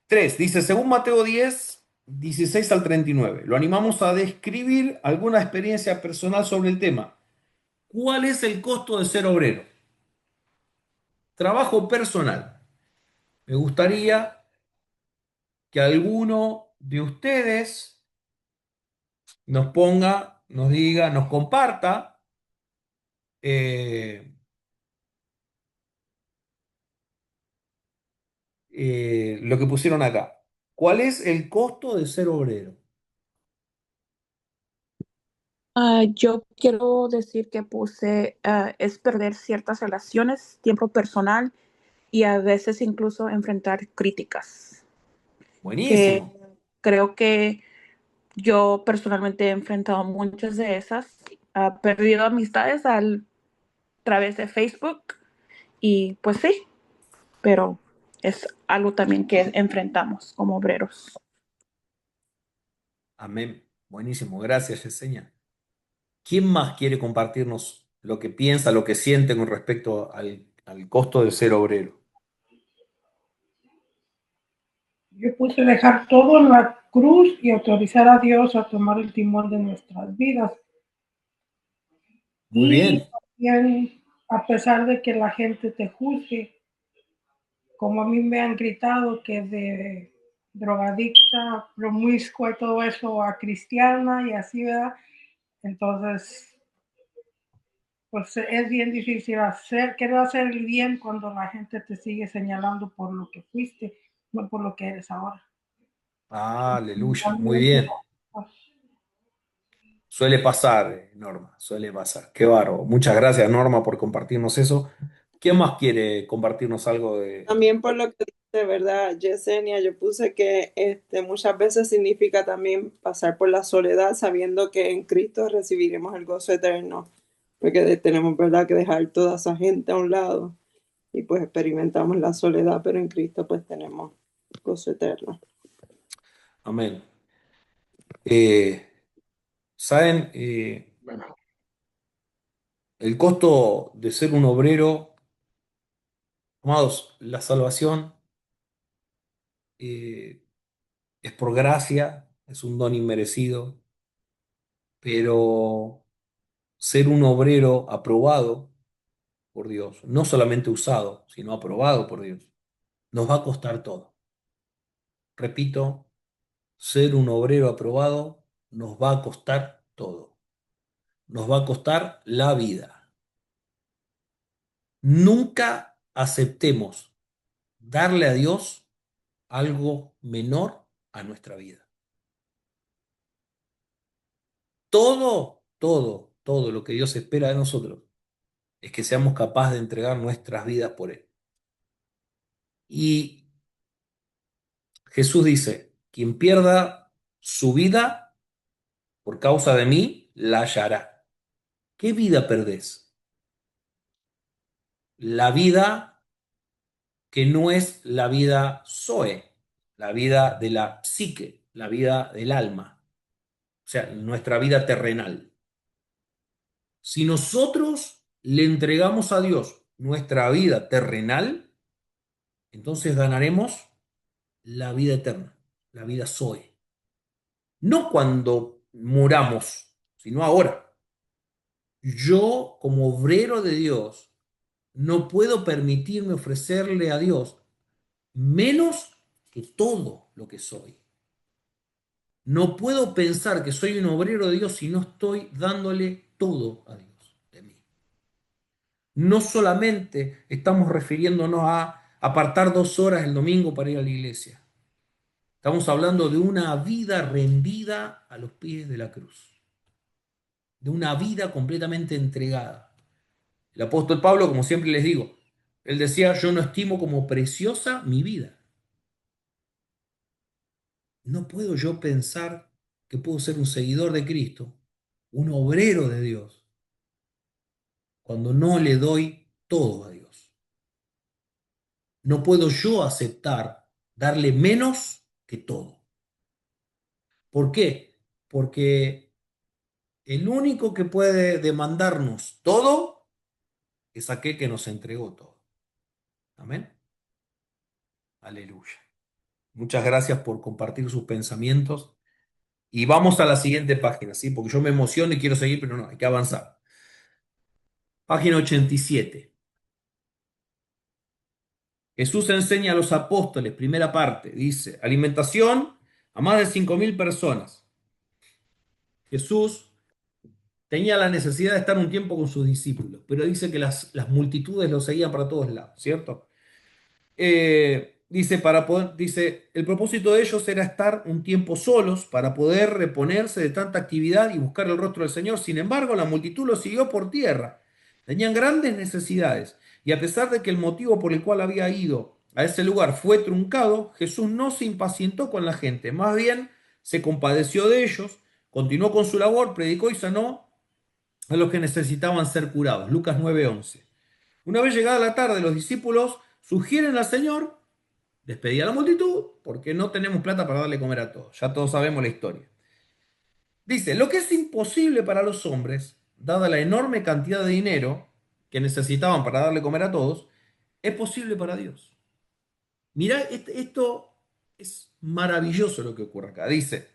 3. Dice, según Mateo 10, 16 al 39. Lo animamos a describir alguna experiencia personal sobre el tema. ¿Cuál es el costo de ser obrero? Trabajo personal. Me gustaría que alguno de ustedes nos ponga, nos diga, nos comparta lo que pusieron acá. ¿Cuál es el costo de ser obrero? Yo quiero decir que puse es perder ciertas relaciones, tiempo personal y a veces incluso enfrentar críticas. Que Buenísimo. creo que yo personalmente he enfrentado muchas de esas. He perdido amistades a través de Facebook y pues sí, pero es algo también que enfrentamos como obreros. Amén. Buenísimo. Gracias, Yesenia. ¿Quién más quiere compartirnos lo que piensa, lo que siente con respecto al costo de ser obrero? Yo puse dejar todo en la cruz y autorizar a Dios a tomar el timón de nuestras vidas. Muy bien. Y también a pesar de que la gente te juzgue, como a mí me han gritado que de drogadicta, promiscua y todo eso a cristiana y así, ¿verdad? Entonces, pues es bien difícil querer hacer el bien cuando la gente te sigue señalando por lo que fuiste, no por lo que eres ahora. Aleluya, muy bien. Suele pasar, Norma, suele pasar. Qué bárbaro. Muchas gracias, Norma, por compartirnos eso. ¿Quién más quiere compartirnos algo de... También por lo que dice, ¿verdad, Yesenia? Yo puse que muchas veces significa también pasar por la soledad sabiendo que en Cristo recibiremos el gozo eterno, porque tenemos, ¿verdad?, que dejar toda esa gente a un lado y pues experimentamos la soledad, pero en Cristo pues tenemos gozo eterno. Amén. ¿Saben? El costo de ser un obrero, amados, la salvación es por gracia, es un don inmerecido, pero ser un obrero aprobado por Dios, no solamente usado, sino aprobado por Dios, nos va a costar todo. Repito, ser un obrero aprobado nos va a costar todo. Nos va a costar la vida. Nunca aceptemos darle a Dios algo menor a nuestra vida. Todo lo que Dios espera de nosotros es que seamos capaces de entregar nuestras vidas por Él. Y Jesús dice, quien pierda su vida por causa de mí, la hallará. ¿Qué vida perdés? La vida que no es la vida Zoe, la vida de la psique, la vida del alma, o sea, nuestra vida terrenal. Si nosotros le entregamos a Dios nuestra vida terrenal, entonces ganaremos la vida eterna, la vida Zoe. No cuando muramos, sino ahora. Yo, como obrero de Dios, no puedo permitirme ofrecerle a Dios menos que todo lo que soy. No puedo pensar que soy un obrero de Dios si no estoy dándole todo a Dios de mí. No solamente estamos refiriéndonos a apartar 2 horas el domingo para ir a la iglesia. Estamos hablando de una vida rendida a los pies de la cruz. De una vida completamente entregada. El apóstol Pablo, como siempre les digo, él decía, yo no estimo como preciosa mi vida. No puedo yo pensar que puedo ser un seguidor de Cristo, un obrero de Dios, cuando no le doy todo a Dios. No puedo yo aceptar darle menos que todo. ¿Por qué? Porque el único que puede demandarnos todo es aquel que nos entregó todo. Amén. Aleluya. Muchas gracias por compartir sus pensamientos. Y vamos a la siguiente página, ¿sí? Porque yo me emociono y quiero seguir, pero no, hay que avanzar. Página 87. Jesús enseña a los apóstoles, primera parte, dice, alimentación a más de 5.000 personas. Jesús tenía la necesidad de estar un tiempo con sus discípulos, pero dice que las multitudes lo seguían para todos lados, ¿cierto? Dice, el propósito de ellos era estar un tiempo solos para poder reponerse de tanta actividad y buscar el rostro del Señor. Sin embargo, la multitud lo siguió por tierra. Tenían grandes necesidades y a pesar de que el motivo por el cual había ido a ese lugar fue truncado, Jesús no se impacientó con la gente, más bien se compadeció de ellos, continuó con su labor, predicó y sanó a los que necesitaban ser curados. Lucas 9:11. Una vez llegada la tarde, los discípulos sugieren al Señor despedir a la multitud porque no tenemos plata para darle comer a todos. Ya todos sabemos la historia. Dice, lo que es imposible para los hombres, dada la enorme cantidad de dinero que necesitaban para darle comer a todos, es posible para Dios. Mirá, esto es maravilloso lo que ocurre acá. Dice,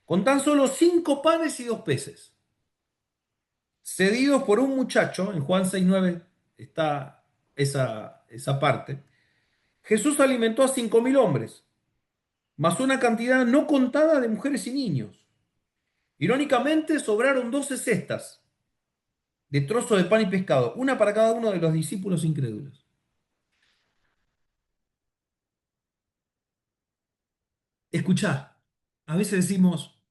con tan solo 5 panes y 2 peces, cedidos por un muchacho, en Juan 6:9, está esa parte. Jesús alimentó a 5.000 hombres, más una cantidad no contada de mujeres y niños. Irónicamente, sobraron 12 cestas de trozos de pan y pescado, una para cada uno de los discípulos incrédulos. Escuchá, a veces decimos,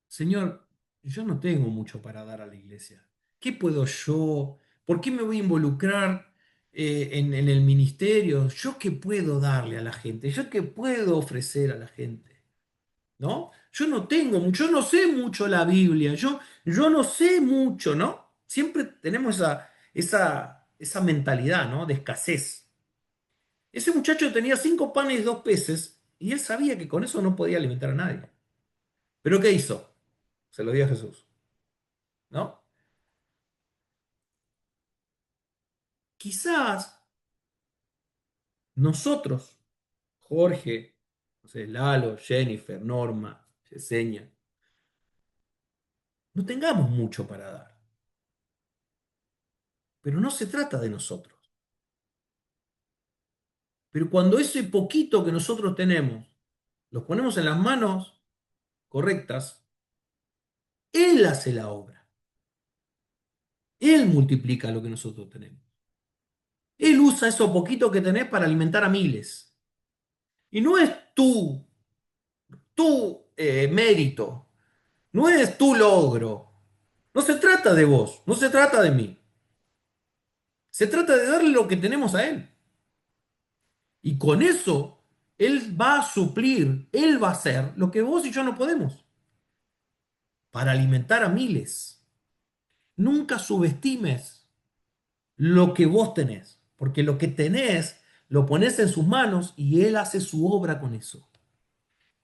Señor, yo no tengo mucho para dar a la iglesia. ¿Qué puedo yo? ¿Por qué me voy a involucrar en el ministerio? ¿Yo qué puedo darle a la gente? ¿Yo qué puedo ofrecer a la gente? ¿No? Yo no tengo mucho, yo no sé mucho la Biblia, yo no sé mucho, ¿no? Siempre tenemos esa mentalidad, ¿no? De escasez. Ese muchacho tenía 5 panes y 2 peces y él sabía que con eso no podía alimentar a nadie. ¿Pero qué hizo? Se lo dio a Jesús, ¿no? Quizás nosotros, Jorge, no sé, Lalo, Jennifer, Norma, Yesenia, no tengamos mucho para dar. Pero no se trata de nosotros. Pero cuando ese poquito que nosotros tenemos, los ponemos en las manos correctas, Él hace la obra. Él multiplica lo que nosotros tenemos. Él usa eso poquito que tenés para alimentar a miles. Y no es tu mérito, no es tu logro. No se trata de vos, no se trata de mí. Se trata de darle lo que tenemos a Él. Y con eso, Él va a suplir, Él va a hacer lo que vos y yo no podemos. Para alimentar a miles. Nunca subestimes lo que vos tenés, porque lo que tenés lo pones en sus manos y Él hace su obra con eso.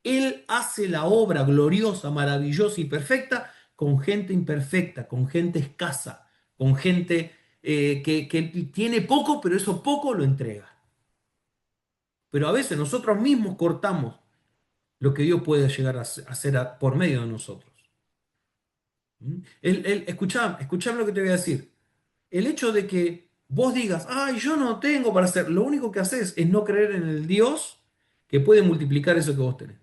Él hace la obra gloriosa, maravillosa y perfecta con gente imperfecta, con gente escasa, con gente que tiene poco, pero eso poco lo entrega. Pero a veces nosotros mismos cortamos lo que Dios puede llegar a hacer por medio de nosotros. Escuchame lo que te voy a decir. El hecho de que vos digas, ay, yo no tengo para hacer, lo único que haces es no creer en el Dios que puede multiplicar eso que vos tenés.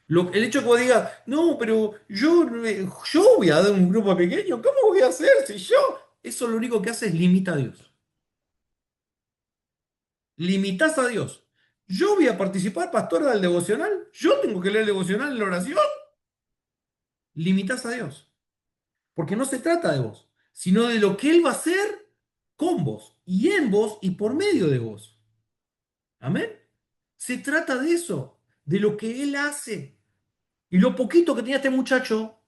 El hecho de que vos digas, no, pero yo voy a dar un grupo pequeño, ¿cómo voy a hacer si yo? Eso lo único que hace es limita a Dios. Limitas a Dios. Yo voy a participar, pastor, del devocional. Yo tengo que leer el devocional en la oración. Limitas a Dios. Porque no se trata de vos, sino de lo que Él va a hacer con vos, y en vos, y por medio de vos. Amén. Se trata de eso, de lo que Él hace. Y lo poquito que tenía este muchacho,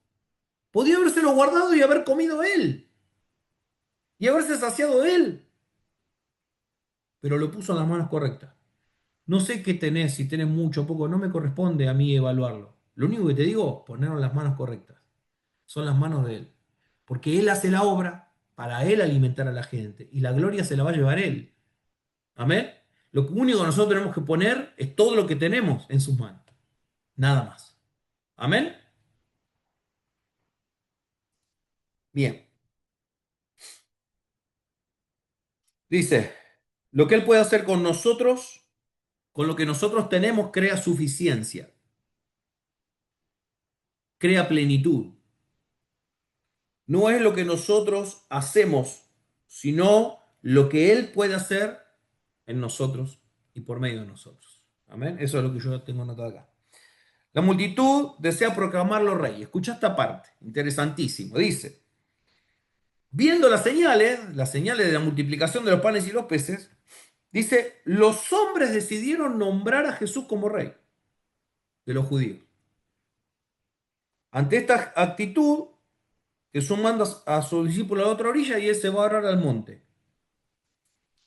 podía habérselo guardado y haber comido él. Y haberse saciado él. Pero lo puso en las manos correctas. No sé qué tenés, si tenés mucho o poco, no me corresponde a mí evaluarlo. Lo único que te digo, ponerlo en las manos correctas. Son las manos de Él. Porque Él hace la obra para Él alimentar a la gente. Y la gloria se la va a llevar Él. Amén. Lo único que nosotros tenemos que poner es todo lo que tenemos en sus manos. Nada más. Amén. Bien. Dice, lo que Él puede hacer con nosotros, con lo que nosotros tenemos, crea suficiencia. Crea plenitud. No es lo que nosotros hacemos, sino lo que Él puede hacer en nosotros y por medio de nosotros. Amén. Eso es lo que yo tengo anotado acá. La multitud desea proclamarlo rey. Escucha esta parte, interesantísimo. Dice, viendo las señales de la multiplicación de los panes y los peces, dice, los hombres decidieron nombrar a Jesús como rey de los judíos. Ante esta actitud, Jesús manda a su discípulo a la otra orilla y él se va a orar al monte.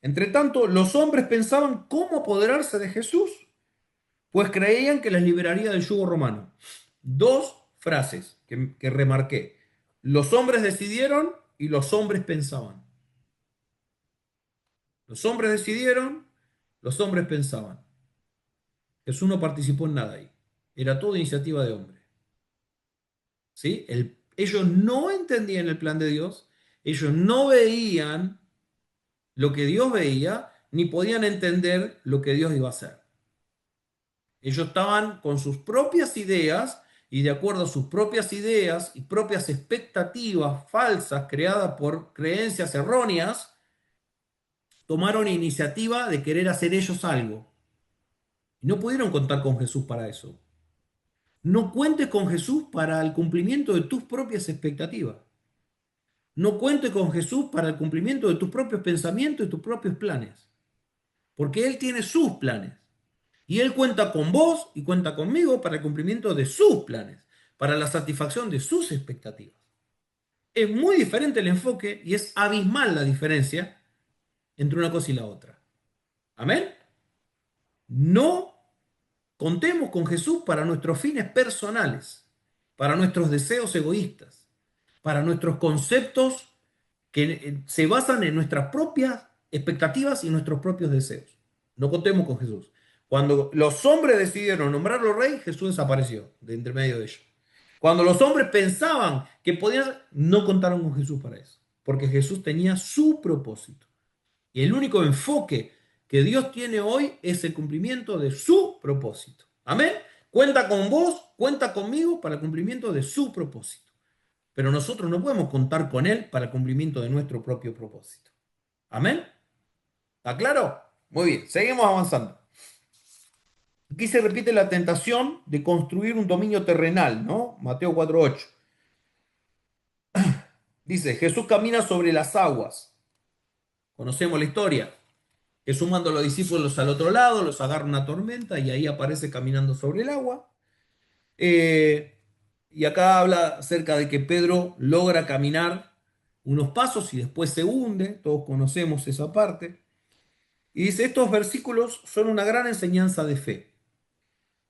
Entre tanto, los hombres pensaban cómo apoderarse de Jesús, pues creían que les liberaría del yugo romano. Dos frases que remarqué. Los hombres decidieron y los hombres pensaban. Los hombres decidieron, los hombres pensaban. Jesús no participó en nada ahí. Era toda iniciativa de hombre. ¿Sí? Ellos no entendían el plan de Dios Ellos no veían lo que Dios veía, ni podían entender lo que Dios iba a hacer. Ellos estaban con sus propias ideas y de acuerdo a sus propias ideas y propias expectativas falsas creadas por creencias erróneas, tomaron iniciativa de querer hacer ellos algo. Y no pudieron contar con Jesús para eso. No cuentes con Jesús para el cumplimiento de tus propias expectativas. No cuentes con Jesús para el cumplimiento de tus propios pensamientos y tus propios planes. Porque Él tiene sus planes. Y Él cuenta con vos y cuenta conmigo para el cumplimiento de sus planes, para la satisfacción de sus expectativas. Es muy diferente el enfoque y es abismal la diferencia entre una cosa y la otra. Amén. No contemos con Jesús para nuestros fines personales, para nuestros deseos egoístas, para nuestros conceptos que se basan en nuestras propias expectativas y nuestros propios deseos. No contemos con Jesús. Cuando los hombres decidieron nombrarlo rey, Jesús desapareció de entre medio de ellos. Cuando los hombres pensaban que podían, no contaron con Jesús para eso, porque Jesús tenía su propósito. Y el único enfoque que Dios tiene hoy es el cumplimiento de su propósito. Amén. Cuenta con vos, cuenta conmigo para el cumplimiento de su propósito. Pero nosotros no podemos contar con Él para el cumplimiento de nuestro propio propósito. Amén. ¿Está claro? Muy bien, seguimos avanzando. Aquí se repite la tentación de construir un dominio terrenal, ¿no? Mateo 4:8. Dice, Jesús camina sobre las aguas. Conocemos la historia. Jesús manda a los discípulos al otro lado, los agarra una tormenta y ahí aparece caminando sobre el agua. Y acá habla acerca de que Pedro logra caminar unos pasos y después se hunde. Todos conocemos esa parte. Y dice, estos versículos son una gran enseñanza de fe.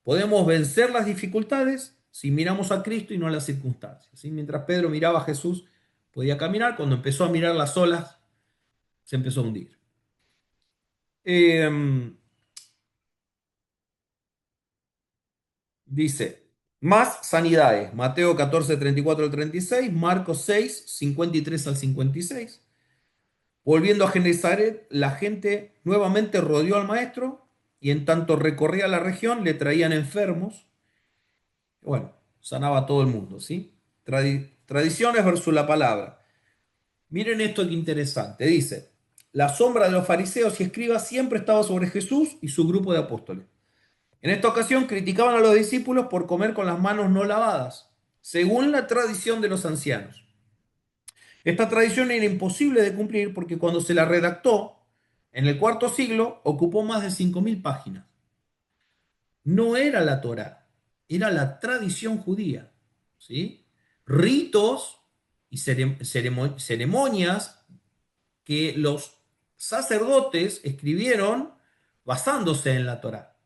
Podemos vencer las dificultades si miramos a Cristo y no a las circunstancias. ¿Sí? Mientras Pedro miraba a Jesús, podía caminar. Cuando empezó a mirar las olas, se empezó a hundir. Dice, más sanidades. Mateo 14, 34 al 36, Marcos 6, 53 al 56. Volviendo a Genezaret, la gente nuevamente rodeó al maestro y en tanto recorría la región le traían enfermos. Bueno, sanaba a todo el mundo, ¿sí? Tradiciones versus la palabra. Miren esto que interesante. Dice, la sombra de los fariseos y escribas siempre estaba sobre Jesús y su grupo de apóstoles. En esta ocasión criticaban a los discípulos por comer con las manos no lavadas, según la tradición de los ancianos. Esta tradición era imposible de cumplir porque cuando se la redactó, en el cuarto siglo, ocupó más de 5.000 páginas. No era la Torá, era la tradición judía, ¿sí? Ritos y ceremonias que los sacerdotes escribieron basándose en la Torá.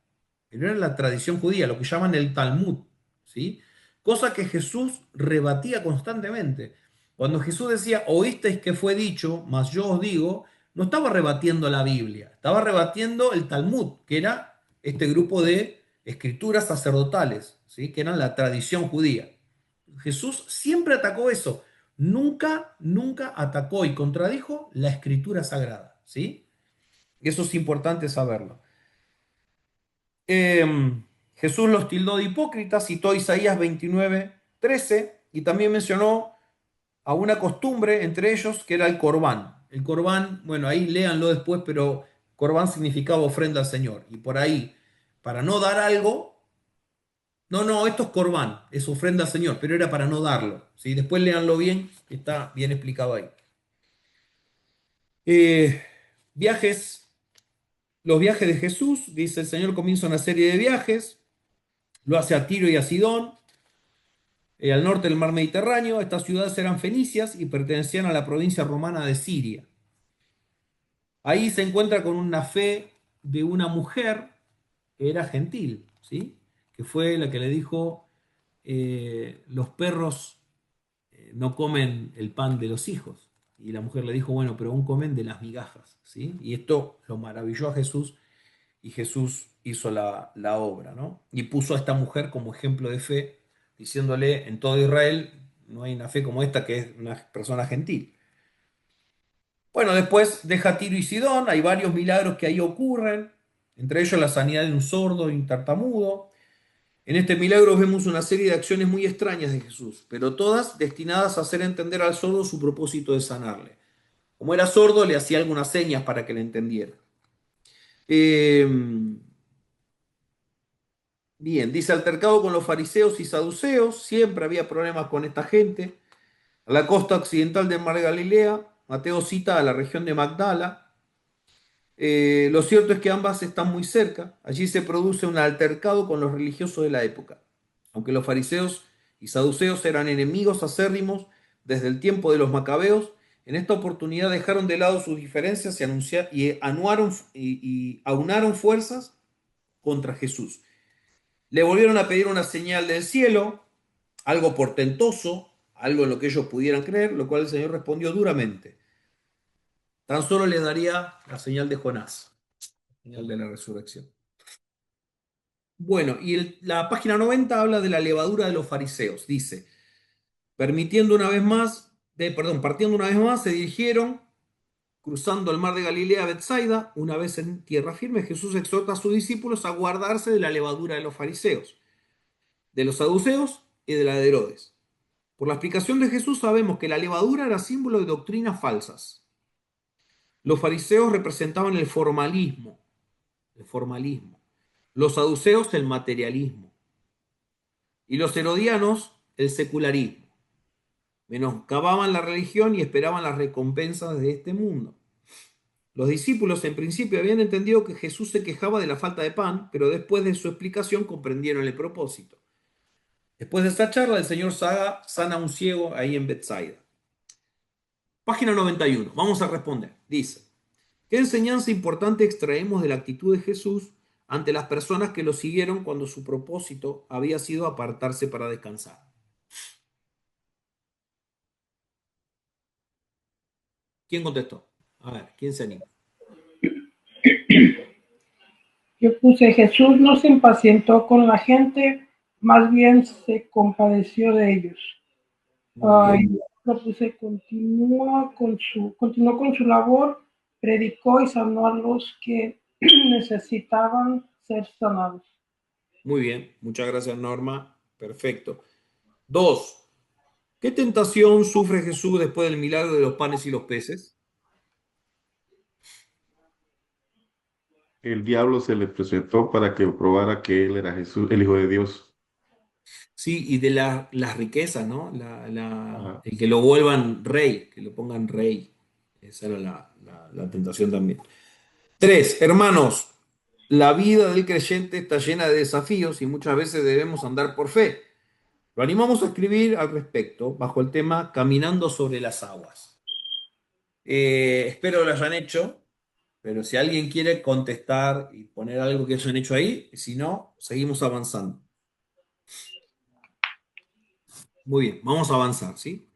Pero era la tradición judía, lo que llaman el Talmud, ¿sí? Cosa que Jesús rebatía constantemente. Cuando Jesús decía, oísteis que fue dicho, mas yo os digo, no estaba rebatiendo la Biblia, estaba rebatiendo el Talmud, que era este grupo de escrituras sacerdotales, ¿sí? Que eran la tradición judía. Jesús siempre atacó eso, nunca atacó y contradijo la escritura sagrada, ¿sí? Eso es importante saberlo. Jesús los tildó de hipócritas, citó Isaías 29:13 y también mencionó a una costumbre entre ellos que era el corbán. El corbán, bueno, ahí léanlo después, pero corbán significaba ofrenda al Señor. Y por ahí, para no dar algo, no, esto es corbán, es ofrenda al Señor, pero era para no darlo. ¿Sí? Después léanlo bien, está bien explicado ahí. Viajes. Los viajes de Jesús, dice el Señor, comienza una serie de viajes, lo hace a Tiro y a Sidón, al norte del mar Mediterráneo. Estas ciudades eran fenicias y pertenecían a la provincia romana de Siria. Ahí se encuentra con una fe de una mujer que era gentil, ¿sí? Que fue la que le dijo, los perros no comen el pan de los hijos. Y la mujer le dijo, bueno, pero aún comen de las migajas, ¿sí? Y esto lo maravilló a Jesús y Jesús hizo la obra, ¿no? Y puso a esta mujer como ejemplo de fe, diciéndole, en todo Israel no hay una fe como esta que es una persona gentil. Bueno, después deja Tiro y Sidón, hay varios milagros que ahí ocurren, entre ellos la sanidad de un sordo y un tartamudo. En este milagro vemos una serie de acciones muy extrañas de Jesús, pero todas destinadas a hacer entender al sordo su propósito de sanarle. Como era sordo, le hacía algunas señas para que le entendiera. Eh, Bien, dice altercado con los fariseos y saduceos, siempre había problemas con esta gente. A la costa occidental del mar de Galilea, Mateo cita a la región de Magdala. Lo cierto es que ambas están muy cerca. Allí se produce un altercado con los religiosos de la época. Aunque los fariseos y saduceos eran enemigos acérrimos desde el tiempo de los macabeos, en esta oportunidad dejaron de lado sus diferencias y aunaron fuerzas contra Jesús. Le volvieron a pedir una señal del cielo, algo portentoso, algo en lo que ellos pudieran creer, lo cual el Señor respondió duramente. Tan solo le daría la señal de Jonás, la señal de la resurrección. Bueno, y la página 90 habla de la levadura de los fariseos. Dice, partiendo una vez más, se dirigieron, cruzando el mar de Galilea a Bethsaida. Una vez en tierra firme, Jesús exhorta a sus discípulos a guardarse de la levadura de los fariseos, de los saduceos y de la de Herodes. Por la explicación de Jesús sabemos que la levadura era símbolo de doctrinas falsas. Los fariseos representaban el formalismo, los saduceos el materialismo y los herodianos el secularismo. Menoscababan la religión y esperaban las recompensas de este mundo. Los discípulos en principio habían entendido que Jesús se quejaba de la falta de pan, pero después de su explicación comprendieron el propósito. Después de esta charla, el Señor sana a un ciego ahí en Bethsaida. Página 91. Vamos a responder. Dice, ¿qué enseñanza importante extraemos de la actitud de Jesús ante las personas que lo siguieron cuando su propósito había sido apartarse para descansar? ¿Quién contestó? A ver, ¿quién se anima? Yo puse, Jesús no se impacientó con la gente, más bien se compadeció de ellos. Y lo puse, continuó con su labor, predicó y sanó a los que necesitaban ser sanados. Muy bien, muchas gracias Norma. Perfecto. 2. ¿Qué tentación sufre Jesús después del milagro de los panes y los peces? El diablo se le presentó para que probara que él era Jesús, el Hijo de Dios. Sí, y de las riquezas, ¿no? Ajá. El que lo vuelvan rey, que lo pongan rey. Esa era la tentación también. 3. Hermanos, la vida del creyente está llena de desafíos y muchas veces debemos andar por fe. Lo animamos a escribir al respecto bajo el tema Caminando sobre las aguas. Espero lo hayan hecho, pero si alguien quiere contestar y poner algo que hayan hecho ahí, si no, seguimos avanzando. Muy bien, vamos a avanzar, ¿sí?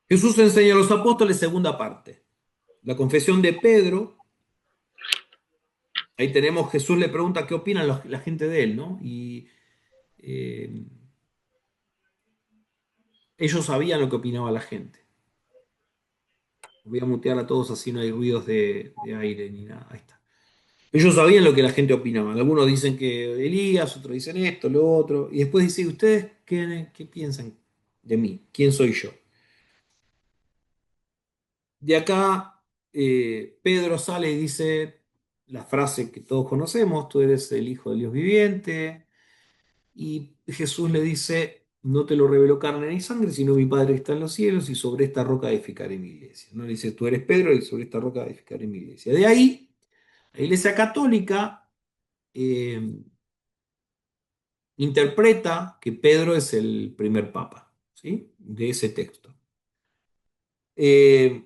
Jesús enseña a los apóstoles, segunda parte. La confesión de Pedro. Ahí tenemos, Jesús le pregunta qué opinan la gente de él, ¿no? Y ellos sabían lo que opinaba la gente. Voy a mutear a todos así no hay ruidos de aire ni nada. Ahí está. Ellos sabían lo que la gente opinaba. Algunos dicen que Elías, otros dicen esto, lo otro. Y después dice, ¿ustedes qué piensan de mí? ¿Quién soy yo? De acá, Pedro sale y dice la frase que todos conocemos, tú eres el Hijo del Dios viviente. Y Jesús le dice, no te lo reveló carne ni sangre, sino mi Padre que está en los cielos, y sobre esta roca edificaré mi iglesia. No le dice, tú eres Pedro, y sobre esta roca edificaré mi iglesia. De ahí, la Iglesia Católica interpreta que Pedro es el primer papa, ¿sí? De ese texto. Pero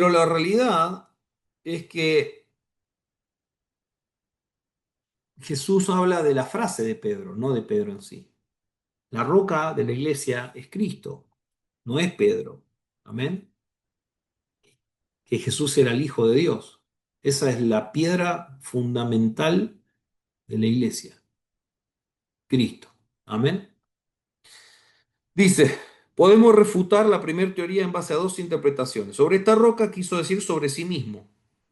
la realidad es que Jesús habla de la frase de Pedro, no de Pedro en sí. La roca de la iglesia es Cristo, no es Pedro. Amén. Que Jesús era el Hijo de Dios. Esa es la piedra fundamental de la iglesia. Cristo. Amén. Dice, Podemos refutar la primera teoría en base a dos interpretaciones. Sobre esta roca quiso decir sobre sí mismo.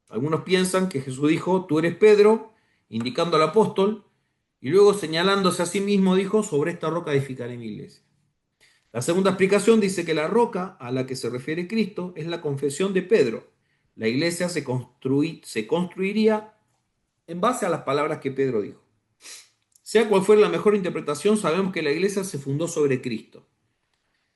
Algunos piensan que Jesús dijo, tú eres Pedro, indicando al apóstol, y luego señalándose a sí mismo dijo, sobre esta roca edificaré mi iglesia. La segunda explicación dice que la roca a la que se refiere Cristo es la confesión de Pedro. La iglesia se construiría en base a las palabras que Pedro dijo. Sea cual fuera la mejor interpretación, sabemos que la iglesia se fundó sobre Cristo.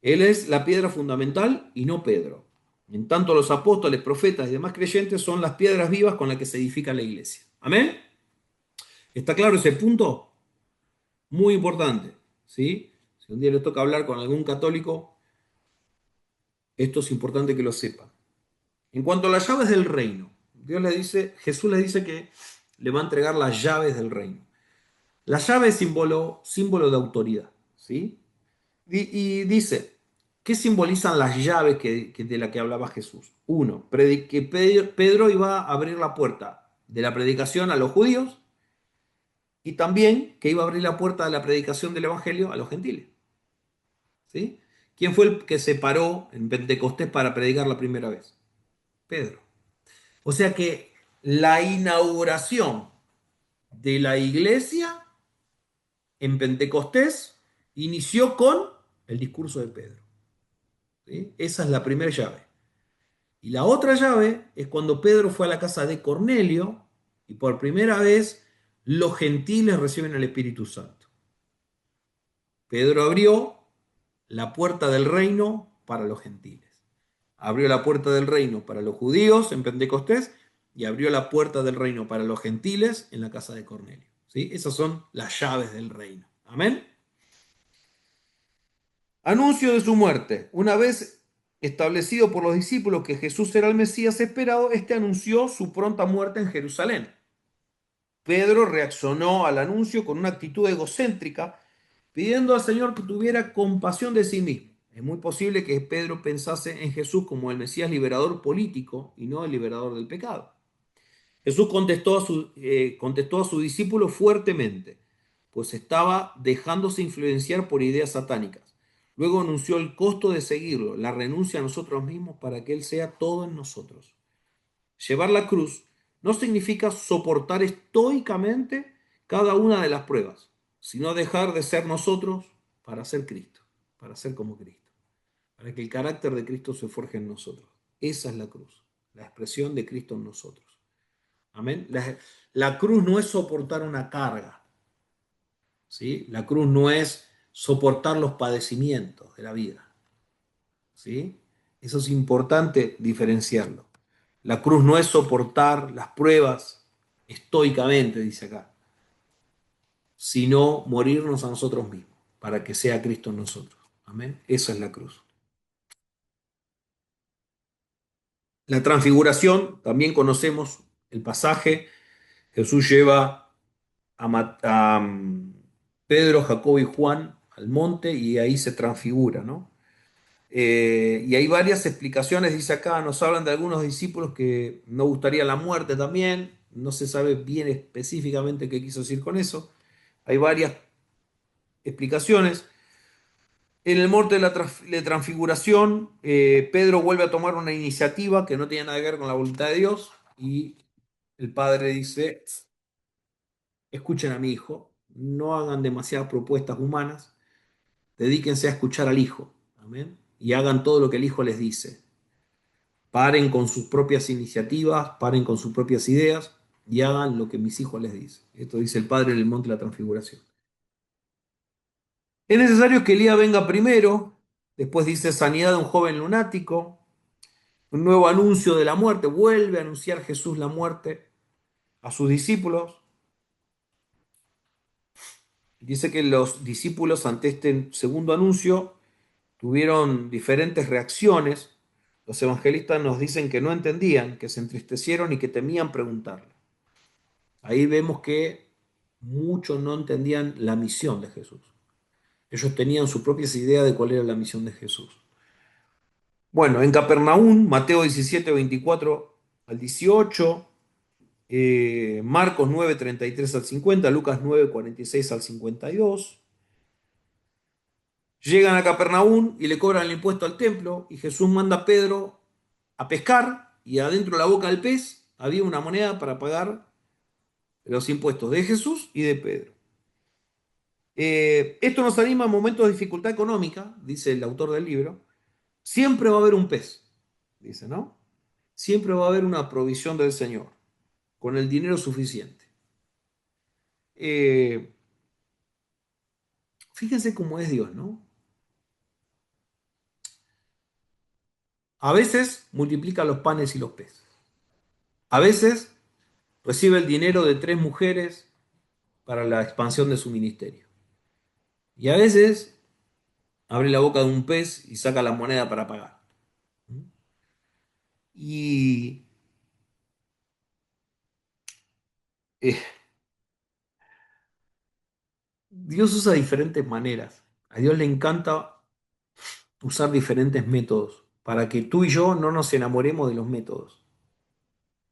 Él es la piedra fundamental y no Pedro. En tanto, los apóstoles, profetas y demás creyentes son las piedras vivas con las que se edifica la iglesia. ¿Amén? ¿Está claro ese punto? Muy importante. ¿Sí? Si un día les toca hablar con algún católico, esto es importante que lo sepan. En cuanto a las llaves del reino, Jesús les dice que le va a entregar las llaves del reino. La llave es símbolo de autoridad. ¿Sí? Y dice, ¿qué simbolizan las llaves de las que hablaba Jesús? Uno, que Pedro iba a abrir la puerta de la predicación a los judíos y también que iba a abrir la puerta de la predicación del evangelio a los gentiles. ¿Sí? ¿Quién fue el que se paró en Pentecostés para predicar la primera vez? Pedro. O sea que la inauguración de la iglesia en Pentecostés inició con el discurso de Pedro. ¿Sí? Esa es la primera llave. Y la otra llave es cuando Pedro fue a la casa de Cornelio y por primera vez los gentiles reciben el Espíritu Santo. Pedro abrió la puerta del reino para los gentiles. Abrió la puerta del reino para los judíos en Pentecostés y abrió la puerta del reino para los gentiles en la casa de Cornelio. ¿Sí? Esas son las llaves del reino. Amén. Anuncio de su muerte. Una vez establecido por los discípulos que Jesús era el Mesías esperado, este anunció su pronta muerte en Jerusalén. Pedro reaccionó al anuncio con una actitud egocéntrica, pidiendo al Señor que tuviera compasión de sí mismo. Es muy posible que Pedro pensase en Jesús como el Mesías liberador político y no el liberador del pecado. Jesús contestó a su discípulo fuertemente, pues estaba dejándose influenciar por ideas satánicas. Luego anunció el costo de seguirlo, la renuncia a nosotros mismos para que Él sea todo en nosotros. Llevar la cruz no significa soportar estoicamente cada una de las pruebas, sino dejar de ser nosotros para ser Cristo, para ser como Cristo, para que el carácter de Cristo se forje en nosotros. Esa es la cruz, la expresión de Cristo en nosotros. Amén. La cruz no es soportar una carga, ¿sí? La cruz no es soportar los padecimientos de la vida, ¿sí? Eso es importante diferenciarlo. La cruz no es soportar las pruebas estoicamente, dice acá, sino morirnos a nosotros mismos para que sea Cristo en nosotros. Amén. Esa es la cruz. La transfiguración, también conocemos el pasaje. Jesús lleva a Pedro, Jacobo y Juan al monte y ahí se transfigura, ¿no? Y hay varias explicaciones, dice acá, nos hablan de algunos discípulos que no gustaría la muerte también, no se sabe bien específicamente qué quiso decir con eso, hay varias explicaciones. En el monte de la transfiguración, Pedro vuelve a tomar una iniciativa que no tiene nada que ver con la voluntad de Dios y el Padre dice, escuchen a mi hijo, no hagan demasiadas propuestas humanas, dedíquense a escuchar al hijo, amén, y hagan todo lo que el hijo les dice. Paren con sus propias iniciativas, paren con sus propias ideas y hagan lo que mis hijos les dicen. Esto dice el Padre en el monte de la transfiguración. Es necesario que Elías venga primero, después dice sanidad de un joven lunático, un nuevo anuncio de la muerte, vuelve a anunciar Jesús la muerte a sus discípulos. Dice que los discípulos ante este segundo anuncio tuvieron diferentes reacciones. Los evangelistas nos dicen que no entendían, que se entristecieron y que temían preguntarle. Ahí vemos que muchos no entendían la misión de Jesús. Ellos tenían sus propias ideas de cuál era la misión de Jesús. Bueno, en Capernaum, Mateo 17, 24 al 18, Marcos 9, 33 al 50, Lucas 9, 46 al 52. Llegan a Capernaum y le cobran el impuesto al templo y Jesús manda a Pedro a pescar y adentro de la boca del pez había una moneda para pagar los impuestos de Jesús y de Pedro. Esto nos anima en momentos de dificultad económica, dice el autor del libro. Siempre va a haber un pez, dice, ¿no? Siempre va a haber una provisión del Señor, con el dinero suficiente. Fíjense cómo es Dios, ¿no? A veces multiplica los panes y los peces. A veces recibe el dinero de 3 mujeres para la expansión de su ministerio. Y a veces abre la boca de un pez y saca la moneda para pagar. Y eh, Dios usa diferentes maneras. A Dios le encanta usar diferentes métodos para que tú y yo no nos enamoremos de los métodos.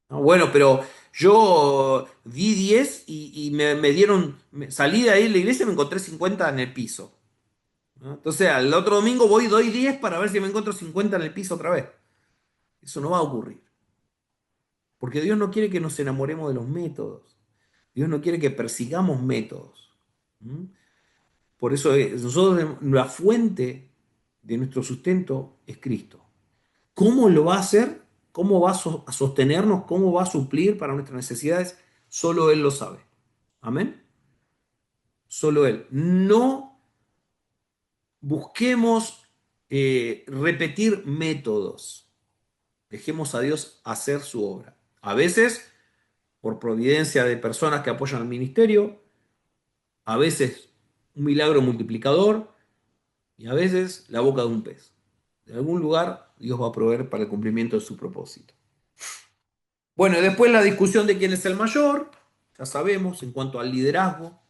¿No? Bueno, pero yo di 10 y me dieron, salí de ahí de la iglesia y me encontré 50 en el piso. ¿No? Entonces al otro domingo voy y doy 10 para ver si me encuentro 50 en el piso otra vez. Eso no va a ocurrir. Porque Dios no quiere que nos enamoremos de los métodos. Dios no quiere que persigamos métodos. ¿Mm? Por eso nosotros, la fuente de nuestro sustento es Cristo. ¿Cómo lo va a hacer? ¿Cómo va a sostenernos? ¿Cómo va a suplir para nuestras necesidades? Solo Él lo sabe. Amén. Solo Él. No busquemos repetir métodos. Dejemos a Dios hacer su obra. A veces, por providencia de personas que apoyan al ministerio, a veces un milagro multiplicador y a veces la boca de un pez. De algún lugar Dios va a proveer para el cumplimiento de su propósito. Bueno, y después la discusión de quién es el mayor, ya sabemos, en cuanto al liderazgo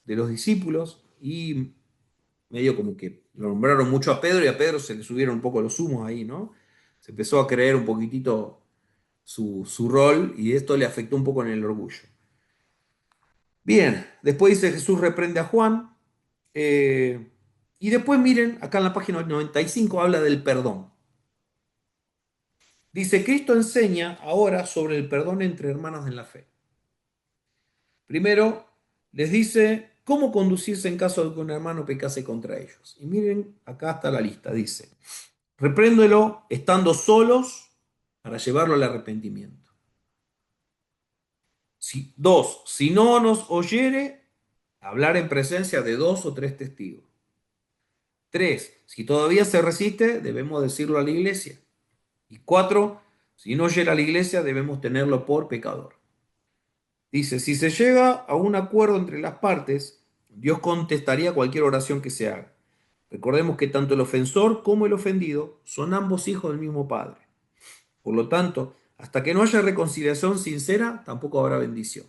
de los discípulos, y medio como que lo nombraron mucho a Pedro y a Pedro se le subieron un poco los humos ahí, ¿no? Se empezó a creer un poquitito su rol y esto le afectó un poco en el orgullo. Bien, después dice Jesús reprende a Juan, y después miren, acá en la página 95 habla del perdón. Dice, Cristo enseña ahora sobre el perdón entre hermanos en la fe. Primero, les dice cómo conducirse en caso de que un hermano pecase contra ellos. Y miren, acá está la lista. Dice, repréndelo estando solos para llevarlo al arrepentimiento. Dos, si no nos oyere, hablar en presencia de 2 o 3 testigos. 3, si todavía se resiste, debemos decirlo a la iglesia. Y 4, si no llega a la iglesia, debemos tenerlo por pecador. Dice, si se llega a un acuerdo entre las partes, Dios contestaría cualquier oración que se haga. Recordemos que tanto el ofensor como el ofendido son ambos hijos del mismo Padre. Por lo tanto, hasta que no haya reconciliación sincera, tampoco habrá bendición.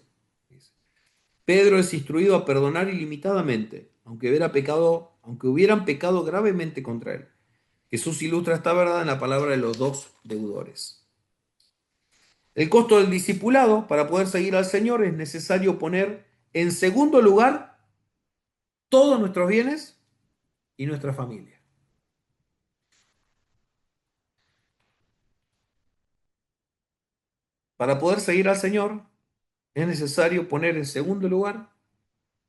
Pedro es instruido a perdonar ilimitadamente, aunque hubieran pecado gravemente contra él. Jesús ilustra esta verdad en la palabra de los 2 deudores. El costo del discipulado, para poder seguir al Señor, es necesario poner en segundo lugar todos nuestros bienes y nuestra familia. Para poder seguir al Señor, es necesario poner en segundo lugar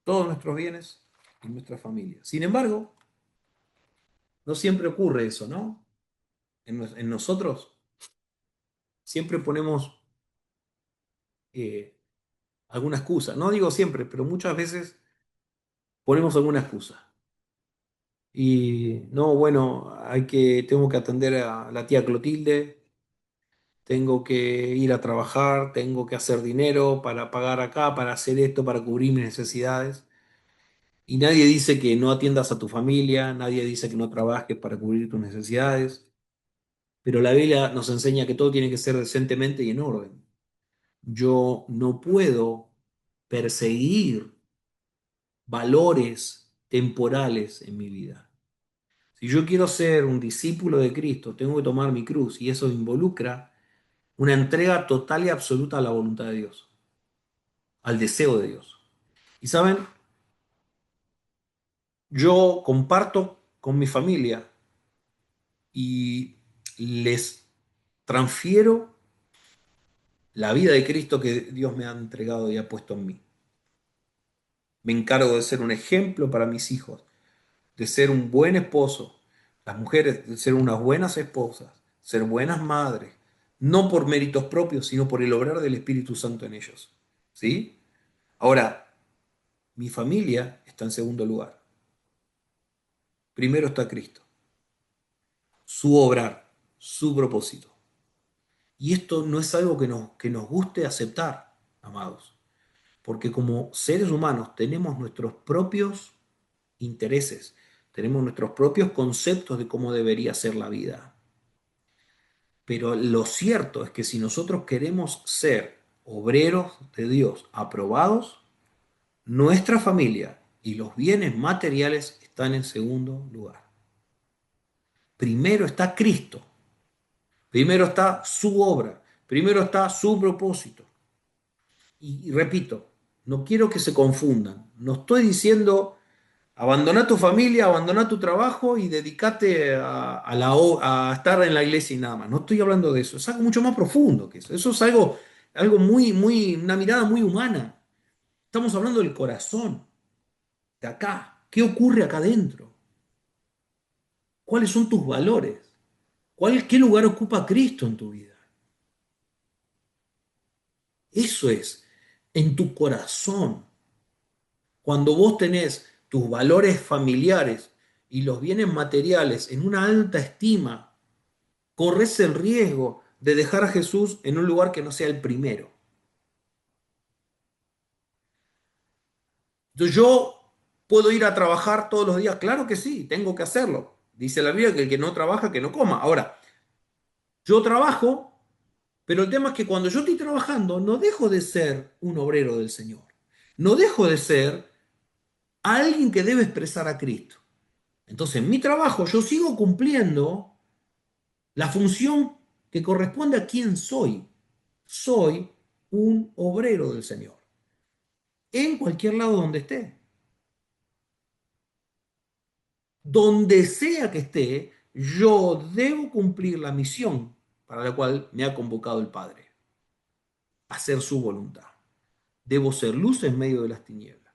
todos nuestros bienes y nuestra familia. Sin embargo, no siempre ocurre eso, ¿no? En nosotros siempre ponemos alguna excusa. No digo siempre, pero muchas veces ponemos alguna excusa. Y no, bueno, tengo que atender a la tía Clotilde, tengo que ir a trabajar, tengo que hacer dinero para pagar acá, para hacer esto, para cubrir mis necesidades. Y nadie dice que no atiendas a tu familia, nadie dice que no trabajes para cubrir tus necesidades, pero la Biblia nos enseña que todo tiene que ser decentemente y en orden. Yo no puedo perseguir valores temporales en mi vida. Si yo quiero ser un discípulo de Cristo, tengo que tomar mi cruz y eso involucra una entrega total y absoluta a la voluntad de Dios, al deseo de Dios. Y saben, yo comparto con mi familia y les transfiero la vida de Cristo que Dios me ha entregado y ha puesto en mí. Me encargo de ser un ejemplo para mis hijos, de ser un buen esposo, las mujeres de ser unas buenas esposas, ser buenas madres, no por méritos propios, sino por el obrar del Espíritu Santo en ellos. ¿Sí? Ahora, mi familia está en segundo lugar. Primero está Cristo, su obrar, su propósito. Y esto no es algo que nos guste aceptar, amados, porque como seres humanos tenemos nuestros propios intereses, tenemos nuestros propios conceptos de cómo debería ser la vida. Pero lo cierto es que si nosotros queremos ser obreros de Dios aprobados, nuestra familia y los bienes materiales están en segundo lugar. Primero está Cristo, primero está su obra, primero está su propósito. Y repito, no quiero que se confundan. No estoy diciendo abandona tu familia, abandona tu trabajo y dedícate a estar en la iglesia y nada más. No estoy hablando de eso. Es algo mucho más profundo que eso. Eso es algo una mirada muy humana. Estamos hablando del corazón, de acá. ¿Qué ocurre acá adentro? ¿Cuáles son tus valores? ¿Qué lugar ocupa Cristo en tu vida? Eso es, en tu corazón. Cuando vos tenés tus valores familiares y los bienes materiales en una alta estima, corres el riesgo de dejar a Jesús en un lugar que no sea el primero. Entonces, ¿yo puedo ir a trabajar todos los días? Claro que sí, tengo que hacerlo. Dice la Biblia que el que no trabaja, que no coma. Ahora, yo trabajo, pero el tema es que cuando yo estoy trabajando, no dejo de ser un obrero del Señor. No dejo de ser alguien que debe expresar a Cristo. Entonces, en mi trabajo yo sigo cumpliendo la función que corresponde a quién soy. Soy un obrero del Señor, en cualquier lado donde esté. Donde sea que esté, yo debo cumplir la misión para la cual me ha convocado el Padre. Hacer su voluntad. Debo ser luz en medio de las tinieblas.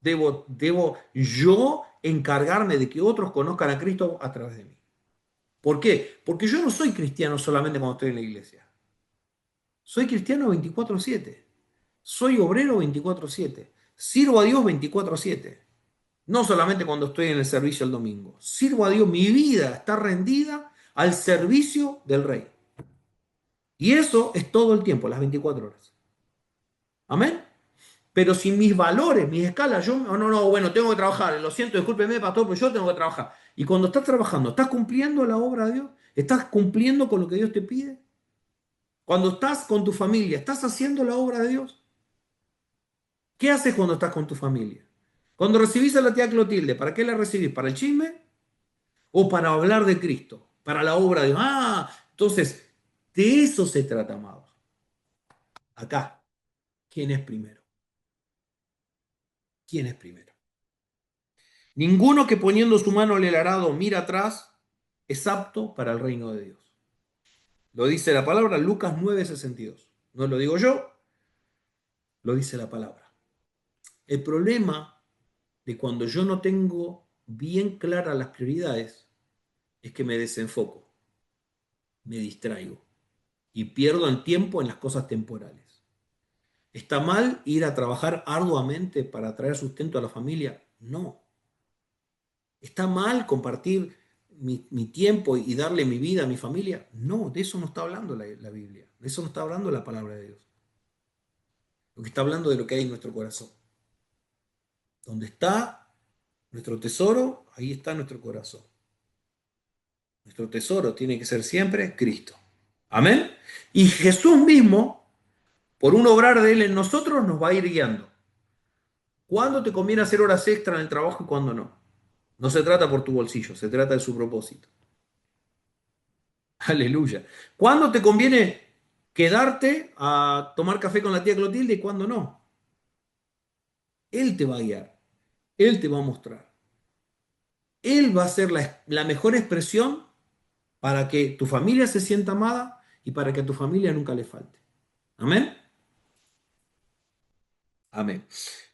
Debo yo encargarme de que otros conozcan a Cristo a través de mí. ¿Por qué? Porque yo no soy cristiano solamente cuando estoy en la iglesia. Soy cristiano 24/7. Soy obrero 24/7. Sirvo a Dios 24/7. No solamente cuando estoy en el servicio el domingo. Sirvo a Dios. Mi vida está rendida al servicio del Rey. Y eso es todo el tiempo, las 24 horas. Amén. Pero si mis valores, mis escalas, bueno, tengo que trabajar. Lo siento, discúlpeme, pastor, pero yo tengo que trabajar. Y cuando estás trabajando, ¿estás cumpliendo la obra de Dios? ¿Estás cumpliendo con lo que Dios te pide? Cuando estás con tu familia, ¿estás haciendo la obra de Dios? ¿Qué haces cuando estás con tu familia? Cuando recibís a la tía Clotilde, ¿para qué la recibís? ¿Para el chisme? ¿O para hablar de Cristo? Para la obra de Dios. Entonces, de eso se trata, amados. Acá, ¿quién es primero? ¿Quién es primero? Ninguno que poniendo su mano en el arado mira atrás es apto para el reino de Dios. Lo dice la palabra Lucas 9:62. No lo digo yo, lo dice la palabra. El problema de cuando yo no tengo bien claras las prioridades es que me desenfoco, me distraigo y pierdo el tiempo en las cosas temporales. ¿Está mal ir a trabajar arduamente para traer sustento a la familia? No. ¿Está mal compartir mi tiempo y darle mi vida a mi familia? No, de eso no está hablando la Biblia. De eso no está hablando la palabra de Dios. Lo que está hablando de lo que hay en nuestro corazón. Donde está nuestro tesoro, ahí está nuestro corazón. Nuestro tesoro tiene que ser siempre Cristo. Amén. Y Jesús mismo, por un obrar de Él en nosotros, nos va a ir guiando. ¿Cuándo te conviene hacer horas extra en el trabajo y cuándo no? No se trata por tu bolsillo, se trata de su propósito. Aleluya. ¿Cuándo te conviene quedarte a tomar café con la tía Clotilde y cuándo no? Él te va a guiar. Él te va a mostrar. Él va a ser la mejor expresión para que tu familia se sienta amada y para que a tu familia nunca le falte. Amén. Amén.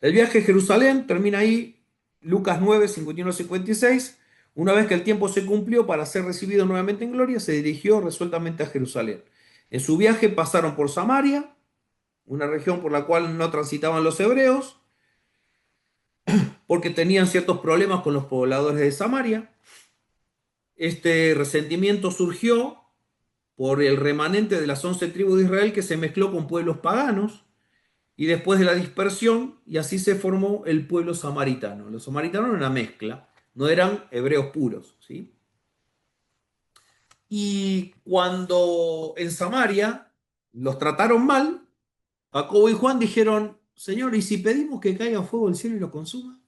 El viaje a Jerusalén termina ahí, Lucas 9, 51, 56. Una vez que el tiempo se cumplió para ser recibido nuevamente en gloria, se dirigió resueltamente a Jerusalén. En su viaje pasaron por Samaria, una región por la cual no transitaban los hebreos, porque tenían ciertos problemas con los pobladores de Samaria. Este resentimiento surgió por el remanente de las 11 tribus de Israel que se mezcló con pueblos paganos y después de la dispersión, y así se formó el pueblo samaritano. Los samaritanos eran una mezcla, no eran hebreos puros, ¿sí? Y cuando en Samaria los trataron mal, Jacobo y Juan dijeron, Señor, ¿y si pedimos que caiga fuego del cielo y lo consuma?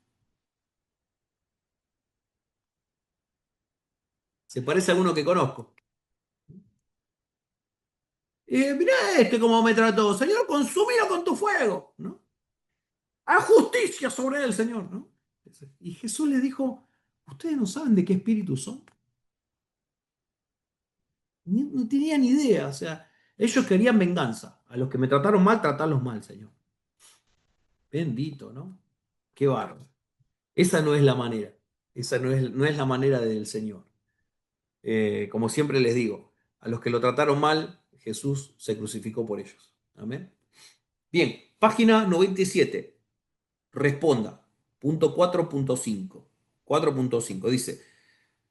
Se parece a uno que conozco. Mirá cómo me trató, Señor, consúmelo con tu fuego, ¿no? Haz justicia sobre él, Señor, ¿no? Y Jesús les dijo, ¿ustedes no saben de qué espíritu son? No tenían idea, o sea, ellos querían venganza. A los que me trataron mal, tratarlos mal, Señor. Bendito, ¿no? Qué bárbaro. Esa no es la manera. Esa no es la manera del Señor. Como siempre les digo, a los que lo trataron mal, Jesús se crucificó por ellos. Amén. Bien, página 97. Responda. Punto 4.5. 4.5 dice,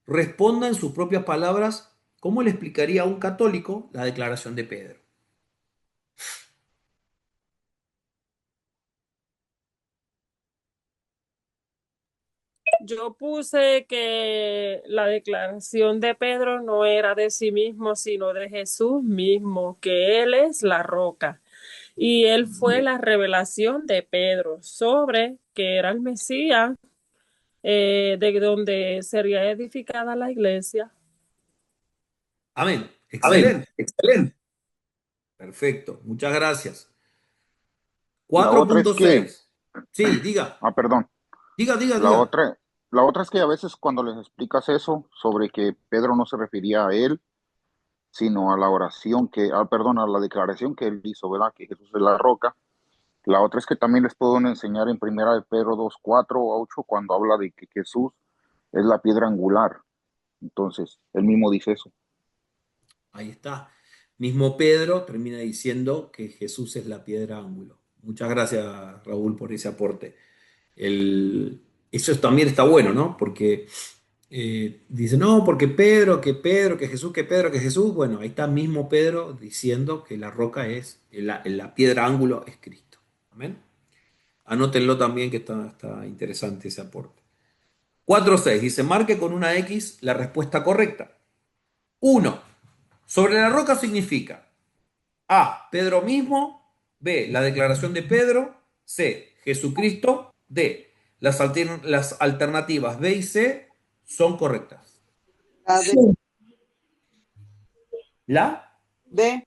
responda en sus propias palabras cómo le explicaría a un católico la declaración de Pedro. Yo puse que la declaración de Pedro no era de sí mismo, sino de Jesús mismo, que Él es la roca. Y Él fue la revelación de Pedro sobre que era el Mesías, de donde sería edificada la iglesia. Amén. Amén. Excelente. Excelente. Perfecto. Muchas gracias. La otra es que, 4.6. Sí, diga. perdón, Diga, diga, la diga. otra, la otra es que a veces cuando les explicas eso sobre que Pedro no se refería a él, sino a la oración perdón, a la declaración que él hizo, ¿verdad? Que Jesús es la roca. La otra es que también les puedo enseñar en primera de Pedro 2, 4 o 8 cuando habla de que Jesús es la piedra angular. Entonces, él mismo dice eso. Ahí está. Mismo Pedro termina diciendo que Jesús es la piedra ángulo. Muchas gracias, Raúl, por ese aporte. Eso también está bueno, ¿no? Porque dice, no, porque Pedro, que Jesús, que Pedro, que Jesús. Bueno, ahí está mismo Pedro diciendo que la roca es, la piedra ángulo es Cristo. Amén. Anótenlo también que está interesante ese aporte. 4.6 dice, marque con una X la respuesta correcta. 1. Sobre la roca significa A. Pedro mismo. B. La declaración de Pedro. C. Jesucristo. D. Las alternativas B y C son correctas. La Sí, La D.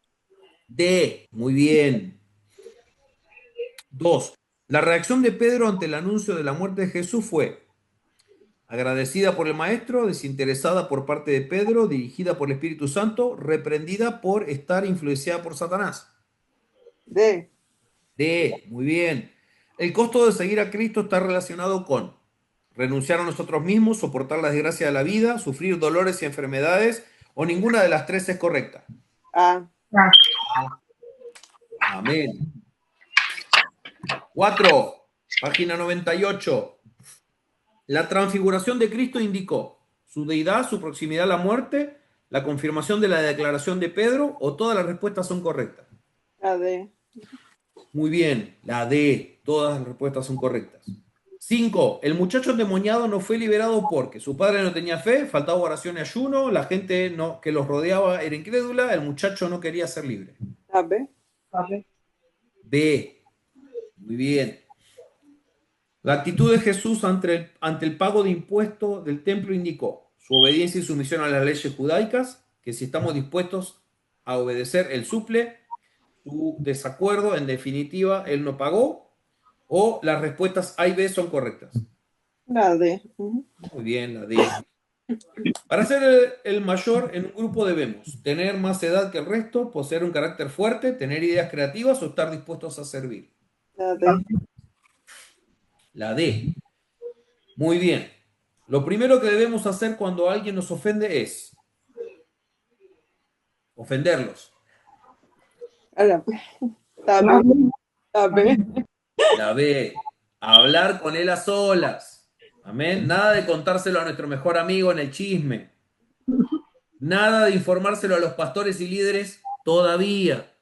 D. Muy bien. 2. La reacción de Pedro ante el anuncio de la muerte de Jesús fue agradecida por el maestro, desinteresada por parte de Pedro, dirigida por el Espíritu Santo, reprendida por estar influenciada por Satanás. D. D, muy bien. El costo de seguir a Cristo está relacionado con renunciar a nosotros mismos, soportar la desgracia de la vida, sufrir dolores y enfermedades, o ninguna de las tres es correcta. A. Amén. 4, página 98. La transfiguración de Cristo indicó su deidad, su proximidad a la muerte, la confirmación de la declaración de Pedro, o todas las respuestas son correctas. La D. Muy bien, la D, todas las respuestas son correctas. 5. El muchacho endemoniado no fue liberado porque su padre no tenía fe, faltaba oración y ayuno, la gente que los rodeaba era incrédula, el muchacho no quería ser libre. La B. B. Muy bien. La actitud de Jesús ante el pago de impuestos del templo indicó su obediencia y sumisión a las leyes judaicas, que si estamos dispuestos a obedecer, Él suple. Su desacuerdo, en definitiva, Él no pagó. O las respuestas A y B son correctas. La D. Ujú. Muy bien, la D. Para ser el mayor en un grupo debemos tener más edad que el resto, poseer un carácter fuerte, tener ideas creativas o estar dispuestos a servir. La D. La D. Muy bien. Lo primero que debemos hacer cuando alguien nos ofende es ofenderlos. La La B. La B. La B. Hablar con él a solas. Amén. Nada de contárselo a nuestro mejor amigo en el chisme. Nada de informárselo a los pastores y líderes todavía.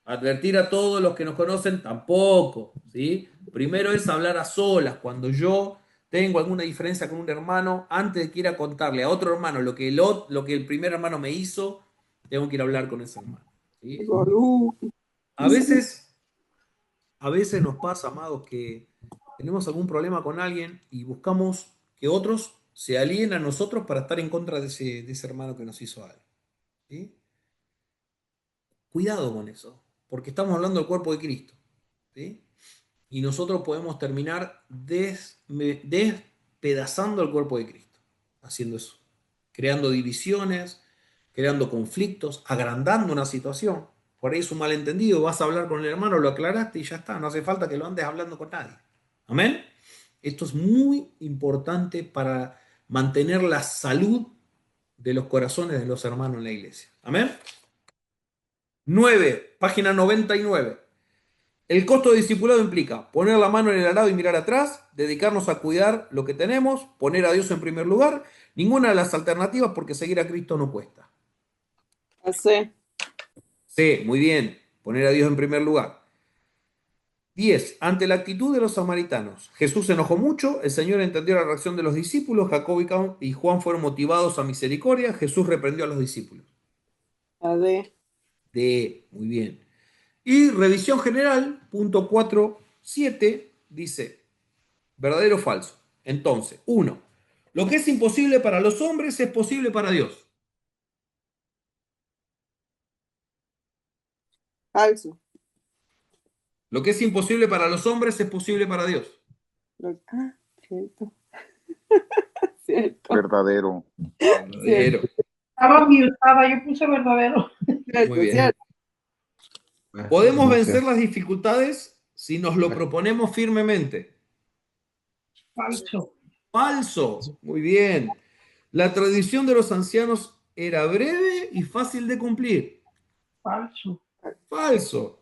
Advertir a todos los que nos conocen tampoco, ¿sí? Primero es hablar a solas. Cuando yo tengo alguna diferencia con un hermano, antes de que ir a contarle a otro hermano lo que el primer hermano me hizo, tengo que ir a hablar con ese hermano, ¿sí? Golú. A veces, a veces nos pasa, amados, que tenemos algún problema con alguien y buscamos que otros se alíen a nosotros para estar en contra de ese hermano que nos hizo algo, ¿sí? Cuidado con eso, porque estamos hablando del cuerpo de Cristo, ¿sí? Y nosotros podemos terminar despedazando el cuerpo de Cristo, haciendo eso, creando divisiones, creando conflictos, agrandando una situación. Por ahí es un malentendido, vas a hablar con el hermano, lo aclaraste y ya está, no hace falta que lo andes hablando con nadie. ¿Amén? Esto es muy importante para mantener la salud de los corazones de los hermanos en la iglesia. ¿Amén? 9, página 99. El costo de discipulado implica poner la mano en el arado y mirar atrás, dedicarnos a cuidar lo que tenemos, poner a Dios en primer lugar. Ninguna de las alternativas porque seguir a Cristo no cuesta. La C. Sí, muy bien, poner a Dios en primer lugar. 10. Ante la actitud de los samaritanos, Jesús se enojó mucho, el Señor entendió la reacción de los discípulos, Jacobo y Juan fueron motivados a misericordia, Jesús reprendió a los discípulos. La D. Muy bien. Y revisión general, punto 4.7, dice, ¿verdadero o falso? Entonces, 1. Lo que es imposible para los hombres es posible para Dios. Falso. Lo que es imposible para los hombres es posible para Dios. Cierto. Cierto. Verdadero. Verdadero. Estaba mutada, yo puse verdadero. Cierto, Muy bien. cierto. Podemos vencer las dificultades si nos lo proponemos firmemente. Falso. Falso. Muy bien. La tradición de los ancianos era breve y fácil de cumplir. Falso. Falso.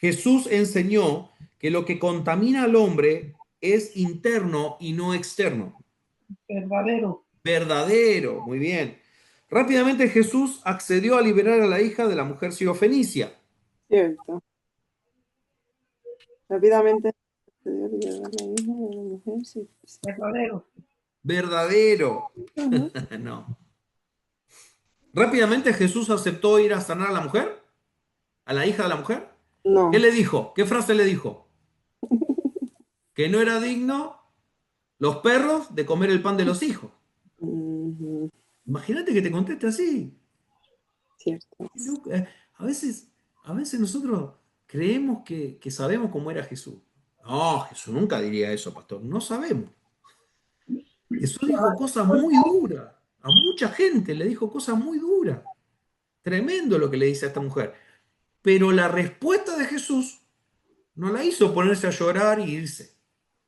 Jesús enseñó que lo que contamina al hombre es interno y no externo. Verdadero. Verdadero. Muy bien. Rápidamente Jesús accedió a liberar a la hija de la mujer sirofenicia. Cierto. Rápidamente. La hija de la mujer, sí. Verdadero. Verdadero. Ujú. No. Rápidamente Jesús aceptó ir a sanar a la mujer, a la hija de la mujer. No. ¿Qué le dijo? ¿Qué frase le dijo? Que no era digno los perros de comer el pan de los hijos. Ujú. Imagínate que te conteste así. Cierto. A veces nosotros creemos que sabemos cómo era Jesús. No, Jesús nunca diría eso, pastor. No sabemos. Jesús dijo cosas muy duras. A mucha gente le dijo cosas muy duras. Tremendo lo que le dice a esta mujer. Pero la respuesta de Jesús no la hizo ponerse a llorar y irse.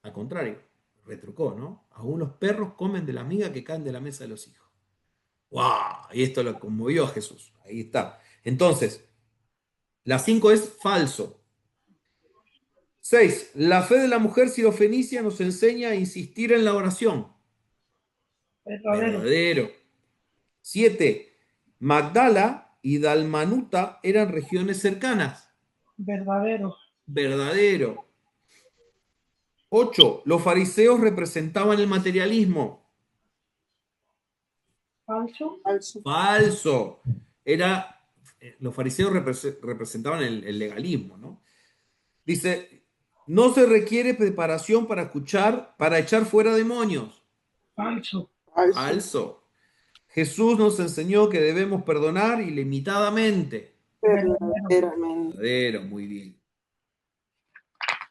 Al contrario, retrucó, ¿no? Aún los perros comen de la miga que caen de la mesa de los hijos. ¡Wow! Y esto lo conmovió a Jesús. Ahí está. Entonces, la 5 es falso. 6. La fe de la mujer sirofenicia nos enseña a insistir en la oración. Verdadero. Verdadero. 7. Magdala y Dalmanuta eran regiones cercanas. Verdadero. Verdadero. 8. Los fariseos representaban el materialismo. Falso. Falso. Falso. Los fariseos representaban el legalismo, ¿no? Dice, no se requiere preparación para escuchar, para echar fuera demonios. Falso. Falso. Falso. Jesús nos enseñó que debemos perdonar ilimitadamente. Verdaderamente. Verdadero, muy bien.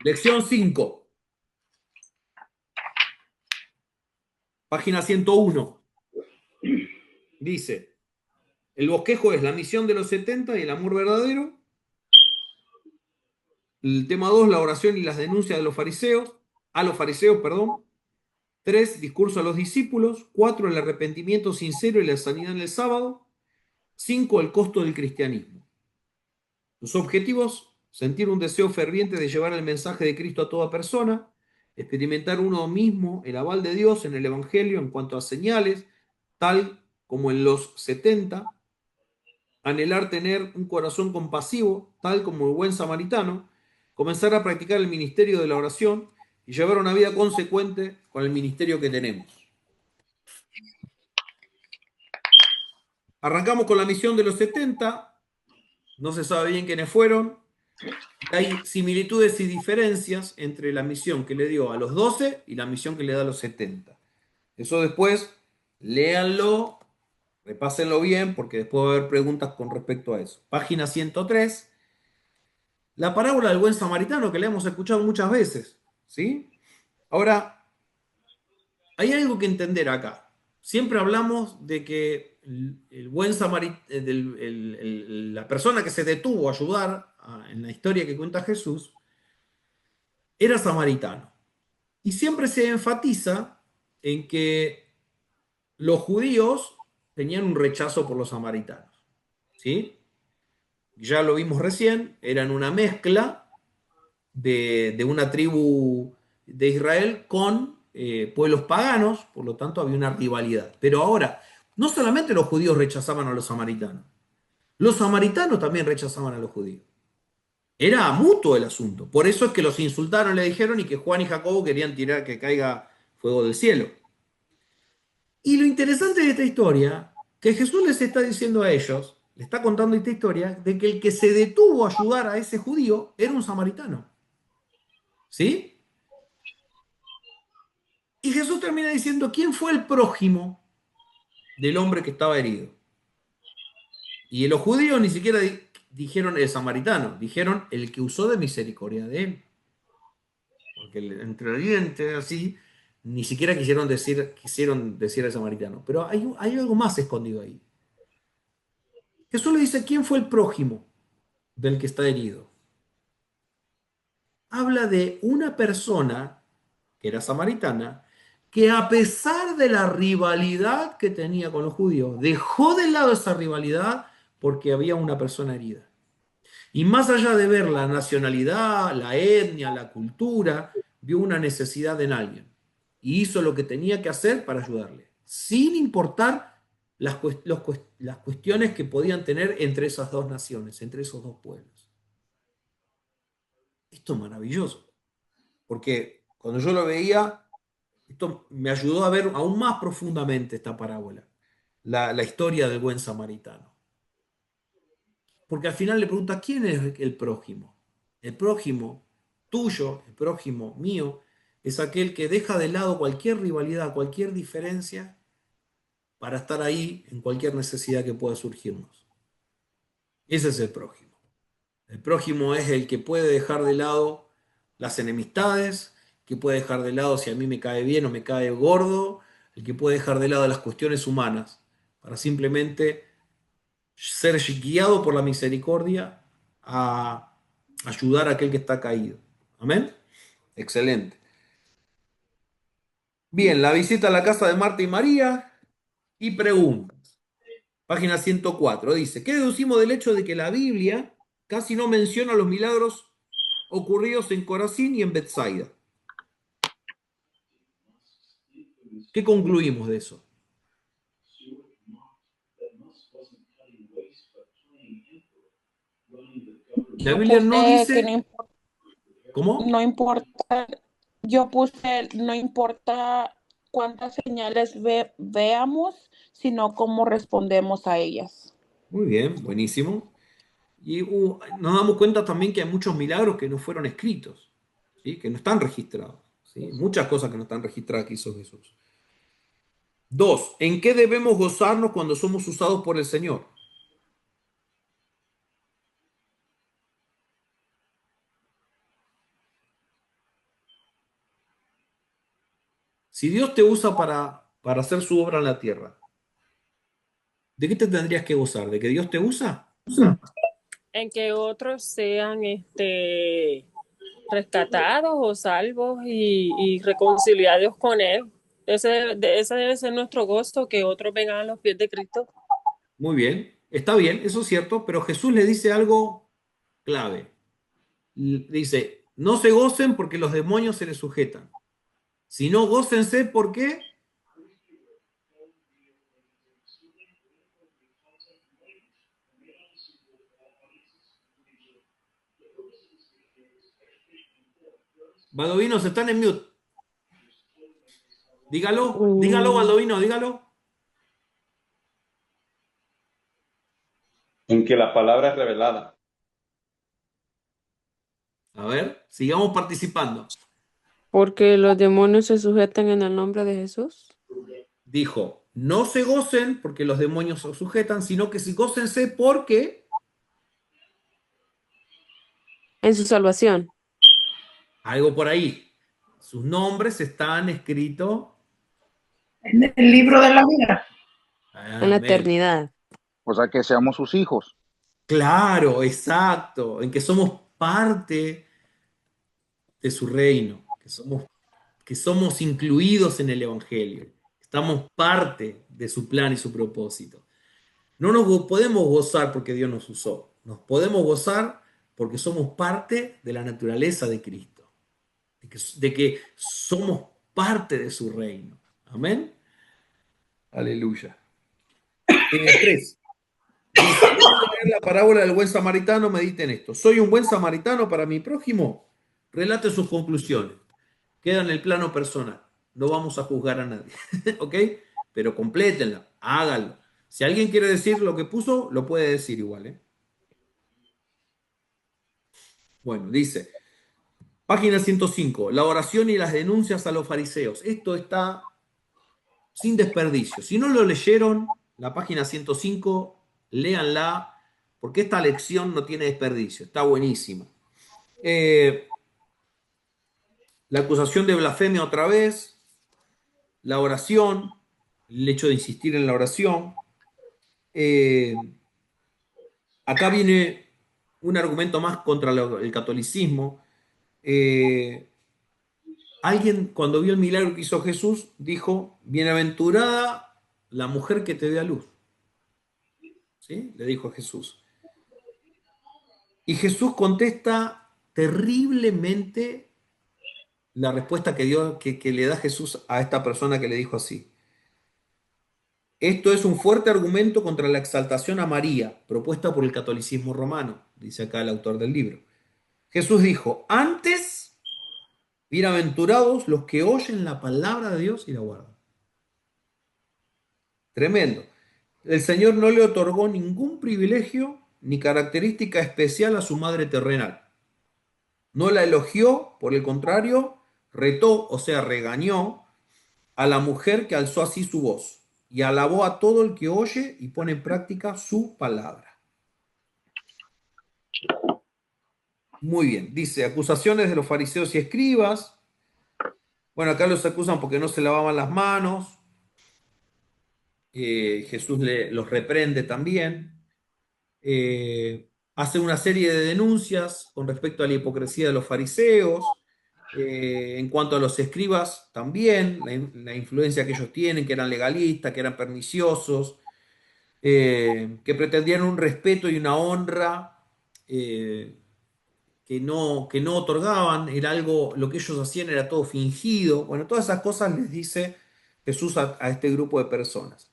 Lección 5. Página 101. Dice, el bosquejo es la misión de los 70 y el amor verdadero. El tema 2, la oración y las denuncias de los fariseos, a los fariseos, perdón. 3, discurso a los discípulos. 4, el arrepentimiento sincero y la sanidad en el sábado. 5, el costo del cristianismo. Los objetivos, sentir un deseo ferviente de llevar el mensaje de Cristo a toda persona, experimentar uno mismo el aval de Dios en el Evangelio en cuanto a señales, tal como en los 70, anhelar tener un corazón compasivo, tal como el buen samaritano, comenzar a practicar el ministerio de la oración y llevar una vida consecuente con el ministerio que tenemos. Arrancamos con la misión de los 70, no se sabe bien quiénes fueron, hay similitudes y diferencias entre la misión que le dio a los 12 y la misión que le da a los 70. Eso después, léanlo, repásenlo bien, porque después va a haber preguntas con respecto a eso. Página 103. La parábola del buen samaritano, que la hemos escuchado muchas veces, ¿sí? Ahora, hay algo que entender acá. Siempre hablamos de que el buen samaritano, la persona que se detuvo a ayudar en la historia que cuenta Jesús, era samaritano. Y siempre se enfatiza en que los judíos tenían un rechazo por los samaritanos, ¿sí? Ya lo vimos recién, eran una mezcla de una tribu de Israel con pueblos paganos, por lo tanto había una rivalidad. Pero ahora, no solamente los judíos rechazaban a los samaritanos también rechazaban a los judíos. Era mutuo el asunto. Por eso es que los insultaron, le dijeron, y que Juan y Jacobo querían tirar que caiga fuego del cielo. Y lo interesante de esta historia, que Jesús les está diciendo a ellos, le está contando esta historia, de que el que se detuvo a ayudar a ese judío era un samaritano. ¿Sí? Y Jesús termina diciendo, ¿quién fue el prójimo del hombre que estaba herido? Y los judíos ni siquiera dijeron el samaritano, dijeron el que usó de misericordia de él. Porque entre dientes así, ni siquiera quisieron decir el samaritano. Pero hay algo más escondido ahí. Jesús le dice, ¿quién fue el prójimo del que está herido? Habla de una persona, que era samaritana, que a pesar de la rivalidad que tenía con los judíos, dejó de lado esa rivalidad porque había una persona herida. Y más allá de ver la nacionalidad, la etnia, la cultura, vio una necesidad en alguien. Y hizo lo que tenía que hacer para ayudarle, sin importar las cuestiones que podían tener entre esas dos naciones, entre esos dos pueblos. Esto es maravilloso, porque cuando yo lo veía, esto me ayudó a ver aún más profundamente esta parábola, la historia del buen samaritano. Porque al final le pregunta, ¿quién es el prójimo? El prójimo tuyo, el prójimo mío, es aquel que deja de lado cualquier rivalidad, cualquier diferencia, para estar ahí en cualquier necesidad que pueda surgirnos. Ese es el prójimo. El prójimo es el que puede dejar de lado las enemistades, que puede dejar de lado si a mí me cae bien o me cae gordo, el que puede dejar de lado las cuestiones humanas, para simplemente ser guiado por la misericordia a ayudar a aquel que está caído. Amén. Excelente. Bien, la visita a la casa de Marta y María y preguntas. Página 104 dice, ¿qué deducimos del hecho de que la Biblia casi no menciona los milagros ocurridos en Corazín y en Betsaida? ¿Qué concluimos de eso? La Biblia no dice... que no importa, ¿Cómo? no importa, yo puse, no importa cuántas señales veamos, sino cómo respondemos a ellas. Muy bien, buenísimo. Y nos damos cuenta también que hay muchos milagros que no fueron escritos, ¿sí? Que no están registrados, ¿sí? Muchas cosas que no están registradas que hizo Jesús. 2. ¿En qué debemos gozarnos cuando somos usados por el Señor? Si Dios te usa para para hacer su obra en la tierra. ¿De qué te tendrías que gozar? ¿De que Dios te usa? En que otros sean rescatados o salvos y reconciliados con Él. Ese debe ser nuestro gozo, que otros vengan a los pies de Cristo. Muy bien, está bien, eso es cierto, pero Jesús le dice algo clave. Dice, no se gocen porque los demonios se les sujetan, sino gócense porque Baldovinos están en mute. Dígalo, Baldovino, dígalo. En que la palabra es revelada. A ver, sigamos participando. Porque los demonios se sujetan en el nombre de Jesús. Dijo, no se gocen porque los demonios se sujetan, sino que sí gócense porque En su salvación. algo por ahí. Sus nombres están escritos En el libro de la vida. En la eternidad. O sea, que seamos sus hijos. Claro, exacto, en que somos parte de su reino, que somos incluidos en el Evangelio, estamos parte de su plan y su propósito. No nos podemos gozar porque Dios nos usó, nos podemos gozar porque somos parte de la naturaleza de Cristo, de que somos parte de su reino. Amén. Aleluya. 3. Dice, antes de leer la parábola del buen samaritano, mediten esto. ¿Soy un buen samaritano para mi prójimo? Relate sus conclusiones. Queda en el plano personal. No vamos a juzgar a nadie. ¿Ok? Pero complétenla, háganlo. Si alguien quiere decir lo que puso, lo puede decir igual. Bueno, dice, página 105, la oración y las denuncias a los fariseos. Esto está sin desperdicio. Si no lo leyeron, la página 105, léanla, porque esta lección no tiene desperdicio, está buenísima. La acusación de blasfemia otra vez, la oración, el hecho de insistir en la oración. Acá viene un argumento más contra el catolicismo. Alguien cuando vio el milagro que hizo Jesús dijo, bienaventurada la mujer que te dé a luz. ¿Sí? Le dijo a Jesús. Y Jesús contesta terriblemente la respuesta que le da Jesús a esta persona que le dijo así. Esto es un fuerte argumento contra la exaltación a María, propuesta por el catolicismo romano, dice acá el autor del libro. Jesús dijo, antes, bienaventurados los que oyen la palabra de Dios y la guardan. Tremendo. El Señor no le otorgó ningún privilegio ni característica especial a su madre terrenal. No la elogió, por el contrario, retó, o sea, regañó a la mujer que alzó así su voz y alabó a todo el que oye y pone en práctica su palabra. Muy bien, dice, acusaciones de los fariseos y escribas. Bueno, acá los acusan porque no se lavaban las manos. Jesús los reprende también. Hace una serie de denuncias con respecto a la hipocresía de los fariseos. En cuanto a los escribas, también la influencia que ellos tienen, que eran legalistas, que eran perniciosos, que pretendían un respeto y una honra que no otorgaban, era algo, lo que ellos hacían era todo fingido. Bueno, todas esas cosas les dice Jesús a este grupo de personas.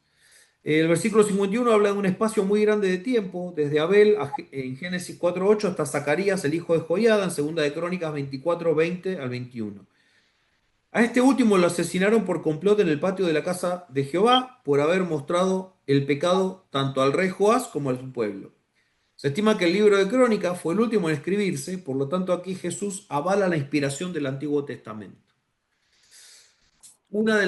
El versículo 51 habla de un espacio muy grande de tiempo, desde Abel en Génesis 4:8 hasta Zacarías, el hijo de Joiada, en Segunda de Crónicas 24:20 al 21. A este último lo asesinaron por complot en el patio de la casa de Jehová por haber mostrado el pecado tanto al rey Joás como a su pueblo. Se estima que el libro de Crónicas fue el último en escribirse, por lo tanto aquí Jesús avala la inspiración del Antiguo Testamento. Una de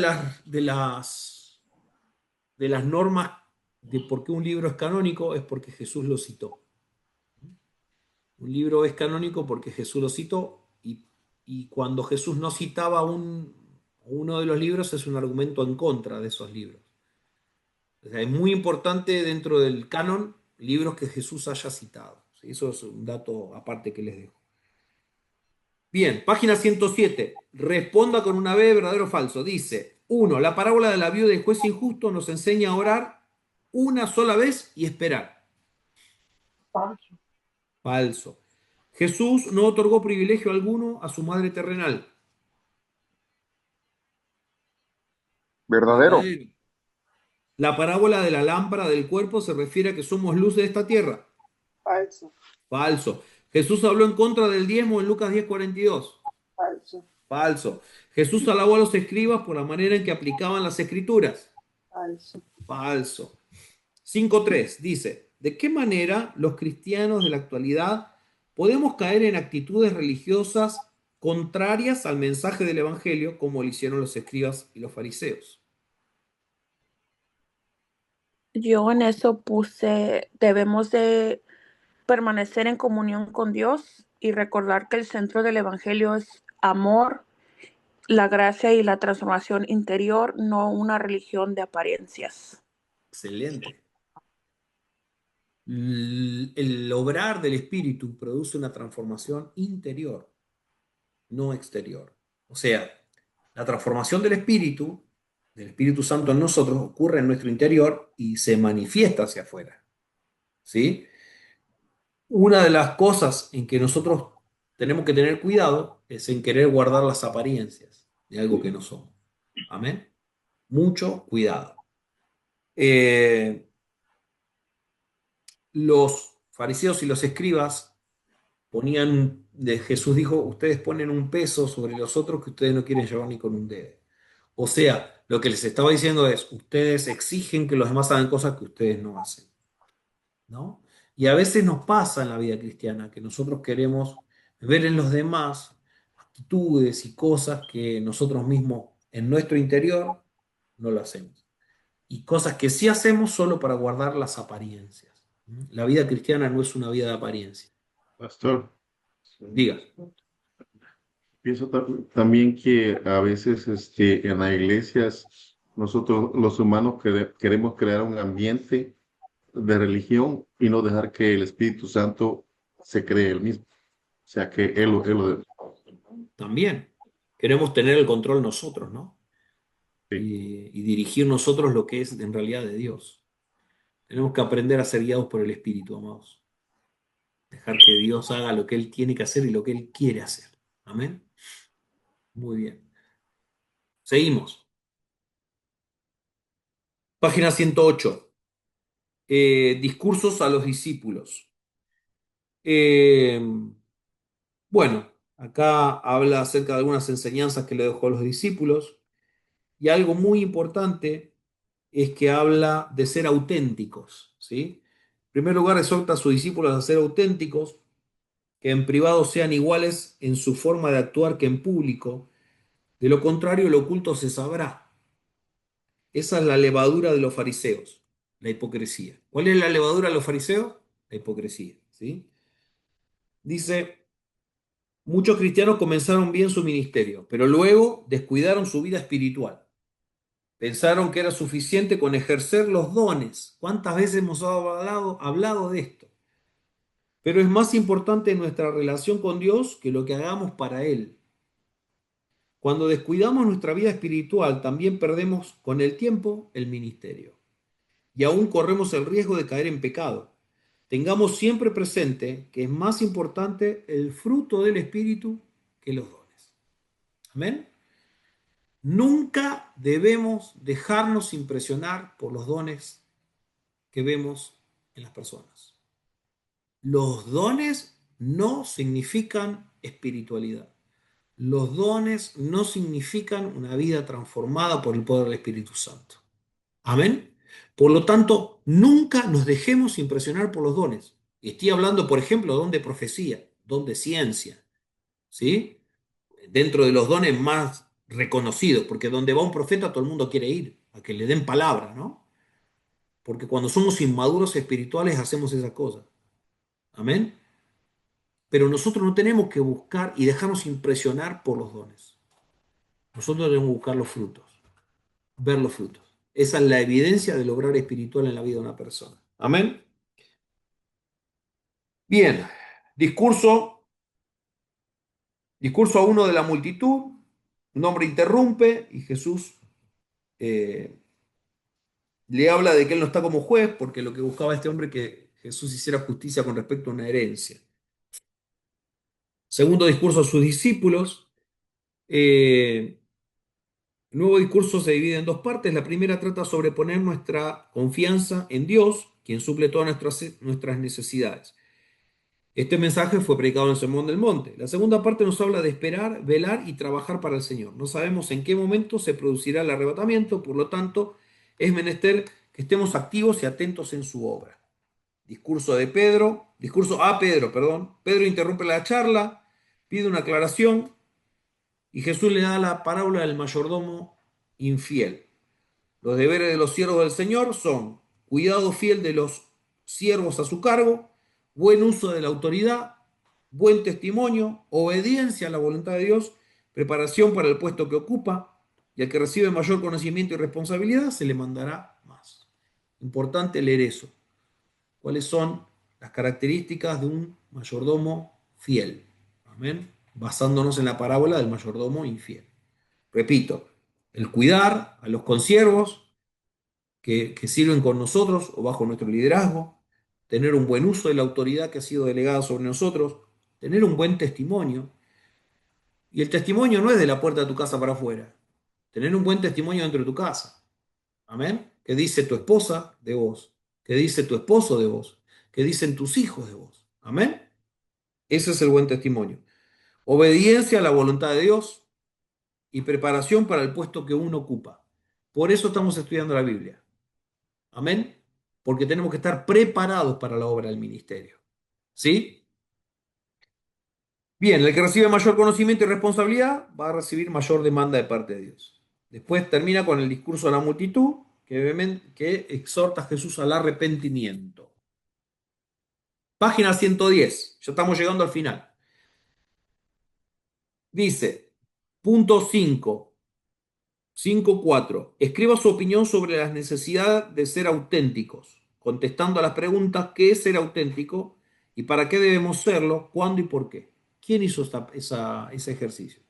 las normas de por qué un libro es canónico es porque Jesús lo citó. Un libro es canónico porque Jesús lo citó y cuando Jesús no citaba Uno de los libros es un argumento en contra de esos libros. O sea, es muy importante dentro del canon libros que Jesús haya citado. ¿Sí? Eso es un dato aparte que les dejo. Bien, página 107. Responda con una B, verdadero o falso. Dice, 1. La parábola de la viuda del juez injusto nos enseña a orar una sola vez y esperar. Falso. Falso. Jesús no otorgó privilegio alguno a su madre terrenal. Verdadero. Verdadero. La parábola de la lámpara del cuerpo se refiere a que somos luz de esta tierra. Falso. Falso. Jesús habló en contra del diezmo en Lucas 10:42. Falso. Falso. Jesús alabó a los escribas por la manera en que aplicaban las escrituras. Falso. Falso. 5.3 dice, ¿de qué manera los cristianos de la actualidad podemos caer en actitudes religiosas contrarias al mensaje del Evangelio como lo hicieron los escribas y los fariseos? Yo en eso puse, debemos de permanecer en comunión con Dios y recordar que el centro del Evangelio es amor, la gracia y la transformación interior, no una religión de apariencias. Excelente. El obrar del Espíritu produce una transformación interior, no exterior. O sea, la transformación del Espíritu Santo en nosotros, ocurre en nuestro interior y se manifiesta hacia afuera. ¿Sí? Una de las cosas en que nosotros tenemos que tener cuidado es en querer guardar las apariencias de algo que no somos. Amén. Mucho cuidado. Los fariseos y los escribas Jesús dijo, ustedes ponen un peso sobre los otros que ustedes no quieren llevar ni con un dedo. O sea, lo que les estaba diciendo es, ustedes exigen que los demás hagan cosas que ustedes no hacen. ¿No? Y a veces nos pasa en la vida cristiana que nosotros queremos ver en los demás actitudes y cosas que nosotros mismos en nuestro interior no lo hacemos. Y cosas que sí hacemos solo para guardar las apariencias. La vida cristiana no es una vida de apariencia. Pastor, Diga. pienso también que a veces en las iglesias nosotros los humanos queremos crear un ambiente de religión y no dejar que el Espíritu Santo se cree él mismo. O sea, que él lo También queremos tener el control nosotros, ¿no? sí. Y dirigir nosotros lo que es en realidad de Dios. Tenemos que aprender a ser guiados por el Espíritu, amados. Dejar que Dios haga lo que Él tiene que hacer y lo que Él quiere hacer. Amén. Muy bien. Seguimos. Página 108. Discursos a los discípulos. Bueno, acá habla acerca de algunas enseñanzas que le dejó a los discípulos. Y algo muy importante es que habla de ser auténticos, ¿sí? En primer lugar, exhorta a sus discípulos a ser auténticos, que en privado sean iguales en su forma de actuar que en público. De lo contrario, lo oculto se sabrá. Esa es la levadura de los fariseos, la hipocresía. ¿Cuál es la levadura de los fariseos? La hipocresía, ¿sí? Dice, muchos cristianos comenzaron bien su ministerio, pero luego descuidaron su vida espiritual. Pensaron que era suficiente con ejercer los dones. ¿Cuántas veces hemos hablado de esto? Pero es más importante nuestra relación con Dios que lo que hagamos para Él. Cuando descuidamos nuestra vida espiritual, también perdemos con el tiempo el ministerio. Y aún corremos el riesgo de caer en pecado. Tengamos siempre presente que es más importante el fruto del Espíritu que los dones. Amén. Nunca debemos dejarnos impresionar por los dones que vemos en las personas. Los dones no significan espiritualidad. Los dones no significan una vida transformada por el poder del Espíritu Santo. Amén. Por lo tanto, nunca nos dejemos impresionar por los dones. Estoy hablando, por ejemplo, don de profecía, don de ciencia, ¿sí? Dentro de los dones más reconocidos, porque donde va un profeta todo el mundo quiere ir, a que le den palabra, ¿no? Porque cuando somos inmaduros espirituales hacemos esas cosas. Amén. Pero nosotros no tenemos que buscar y dejarnos impresionar por los dones. Nosotros debemos buscar los frutos, ver los frutos. Esa es la evidencia del obrar espiritual en la vida de una persona. Amén. Bien, discurso a uno de la multitud. Un hombre interrumpe y Jesús eh, le habla de que él no está como juez, porque lo que buscaba este hombre es que Jesús hiciera justicia con respecto a una herencia. Segundo discurso a sus discípulos. El nuevo discurso se divide en dos partes. La primera trata sobre poner nuestra confianza en Dios, quien suple todas nuestras necesidades. Este mensaje fue predicado en el Sermón del Monte. La segunda parte nos habla de esperar, velar y trabajar para el Señor. No sabemos en qué momento se producirá el arrebatamiento, por lo tanto, es menester que estemos activos y atentos en su obra. Discurso a Pedro, perdón. Pedro interrumpe la charla, pide una aclaración y Jesús le da la parábola del mayordomo infiel. Los deberes de los siervos del Señor son cuidado fiel de los siervos a su cargo, buen uso de la autoridad, buen testimonio, obediencia a la voluntad de Dios, preparación para el puesto que ocupa, y al que recibe mayor conocimiento y responsabilidad se le mandará más. Importante leer eso. ¿Cuáles son las características de un mayordomo fiel? Amén. Basándonos en la parábola del mayordomo infiel. Repito, el cuidar a los consiervos que sirven con nosotros o bajo nuestro liderazgo, tener un buen uso de la autoridad que ha sido delegada sobre nosotros, tener un buen testimonio. Y el testimonio no es de la puerta de tu casa para afuera, tener un buen testimonio dentro de tu casa. Amén. ¿Qué dice tu esposa de vos? ¿Qué dice tu esposo de vos? ¿Qué dicen tus hijos de vos? Amén. Ese es el buen testimonio. Obediencia a la voluntad de Dios y preparación para el puesto que uno ocupa. Por eso estamos estudiando la Biblia. Amén. Porque tenemos que estar preparados para la obra del ministerio. ¿Sí? Bien, el que recibe mayor conocimiento y responsabilidad va a recibir mayor demanda de parte de Dios. Después termina con el discurso a la multitud que exhorta a Jesús al arrepentimiento. Página 110, ya estamos llegando al final. Dice, punto 5.4. Escriba su opinión sobre la necesidad de ser auténticos, contestando a las preguntas ¿qué es ser auténtico? ¿Y para qué debemos serlo? ¿Cuándo y por qué? ¿Quién hizo ese ejercicio?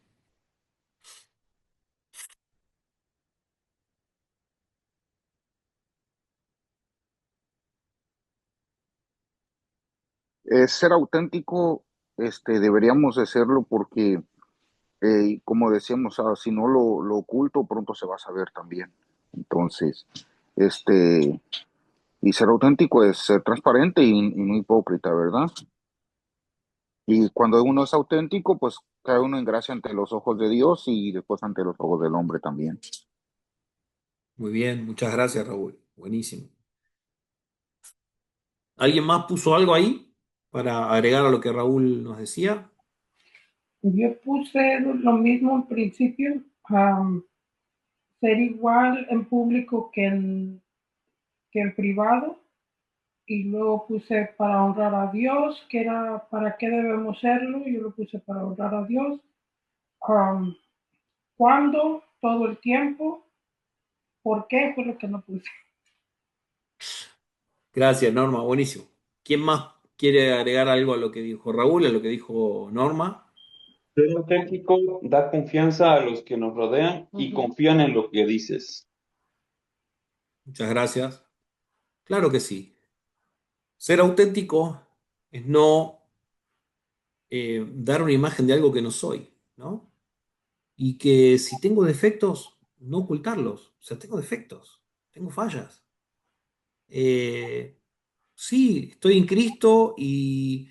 Ser auténtico, deberíamos de serlo porque, como decíamos, si no lo oculto, pronto se va a saber también. Entonces, este, y ser auténtico es ser transparente y no hipócrita, ¿verdad? Y cuando uno es auténtico, pues cae uno en gracia ante los ojos de Dios y después ante los ojos del hombre también. Muy bien, muchas gracias, Raúl. Buenísimo. ¿Alguien más puso algo ahí para agregar a lo que Raúl nos decía? Yo puse lo mismo al principio, ser igual en público que en privado, y luego puse para honrar a Dios, que era para qué debemos serlo, yo lo puse para honrar a Dios. ¿Cuándo? Todo el tiempo. ¿Por qué? Fue lo que no puse. Gracias, Norma, buenísimo. ¿Quién más quiere agregar algo a lo que dijo Raúl, a lo que dijo Norma? Ser auténtico da confianza a los que nos rodean y confían en lo que dices. Muchas gracias. Claro que sí. Ser auténtico es no dar una imagen de algo que no soy, ¿no? Y que si tengo defectos, no ocultarlos. O sea, tengo defectos, tengo fallas. Sí, estoy en Cristo y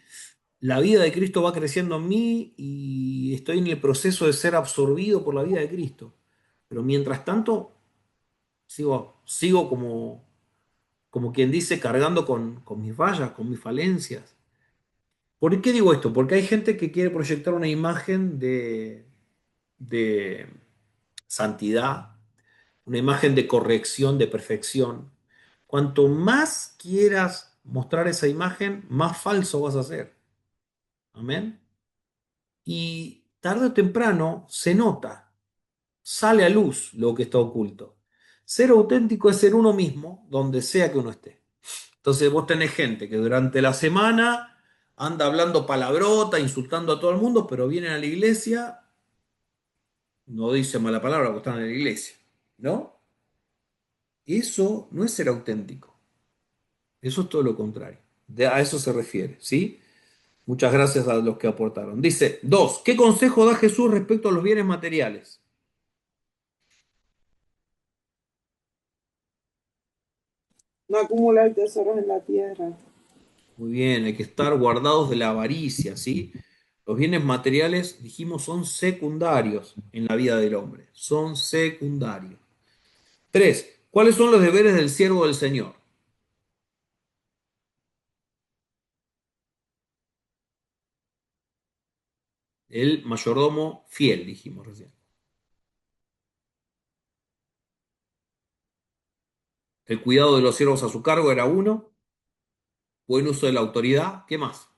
la vida de Cristo va creciendo en mí y estoy en el proceso de ser absorbido por la vida de Cristo. Pero mientras tanto, sigo como quien dice, cargando con mis fallas, con mis falencias. ¿Por qué digo esto? Porque hay gente que quiere proyectar una imagen de santidad, una imagen de corrección, de perfección. Cuanto más quieras mostrar esa imagen, más falso vas a ser. Amén. Y tarde o temprano se nota. sale a luz lo que está oculto. Ser auténtico es ser uno mismo donde sea que uno esté. Entonces vos tenés gente que durante la semana anda hablando palabrota, insultando a todo el mundo, pero vienen a la iglesia, no dice mala palabra porque están en la iglesia, ¿no? Eso no es ser auténtico, eso es todo lo contrario. A eso se refiere, ¿sí? Muchas gracias a los que aportaron. Dice, dos, ¿qué consejo da Jesús respecto a los bienes materiales? No acumular tesoros en la tierra. Muy bien, hay que estar guardados de la avaricia, ¿sí? Los bienes materiales, dijimos, son secundarios en la vida del hombre, son secundarios. Tres, ¿cuáles son los deberes del siervo del Señor? El mayordomo fiel, dijimos recién. El cuidado de los siervos a su cargo era uno. Buen uso de la autoridad. ¿Qué más?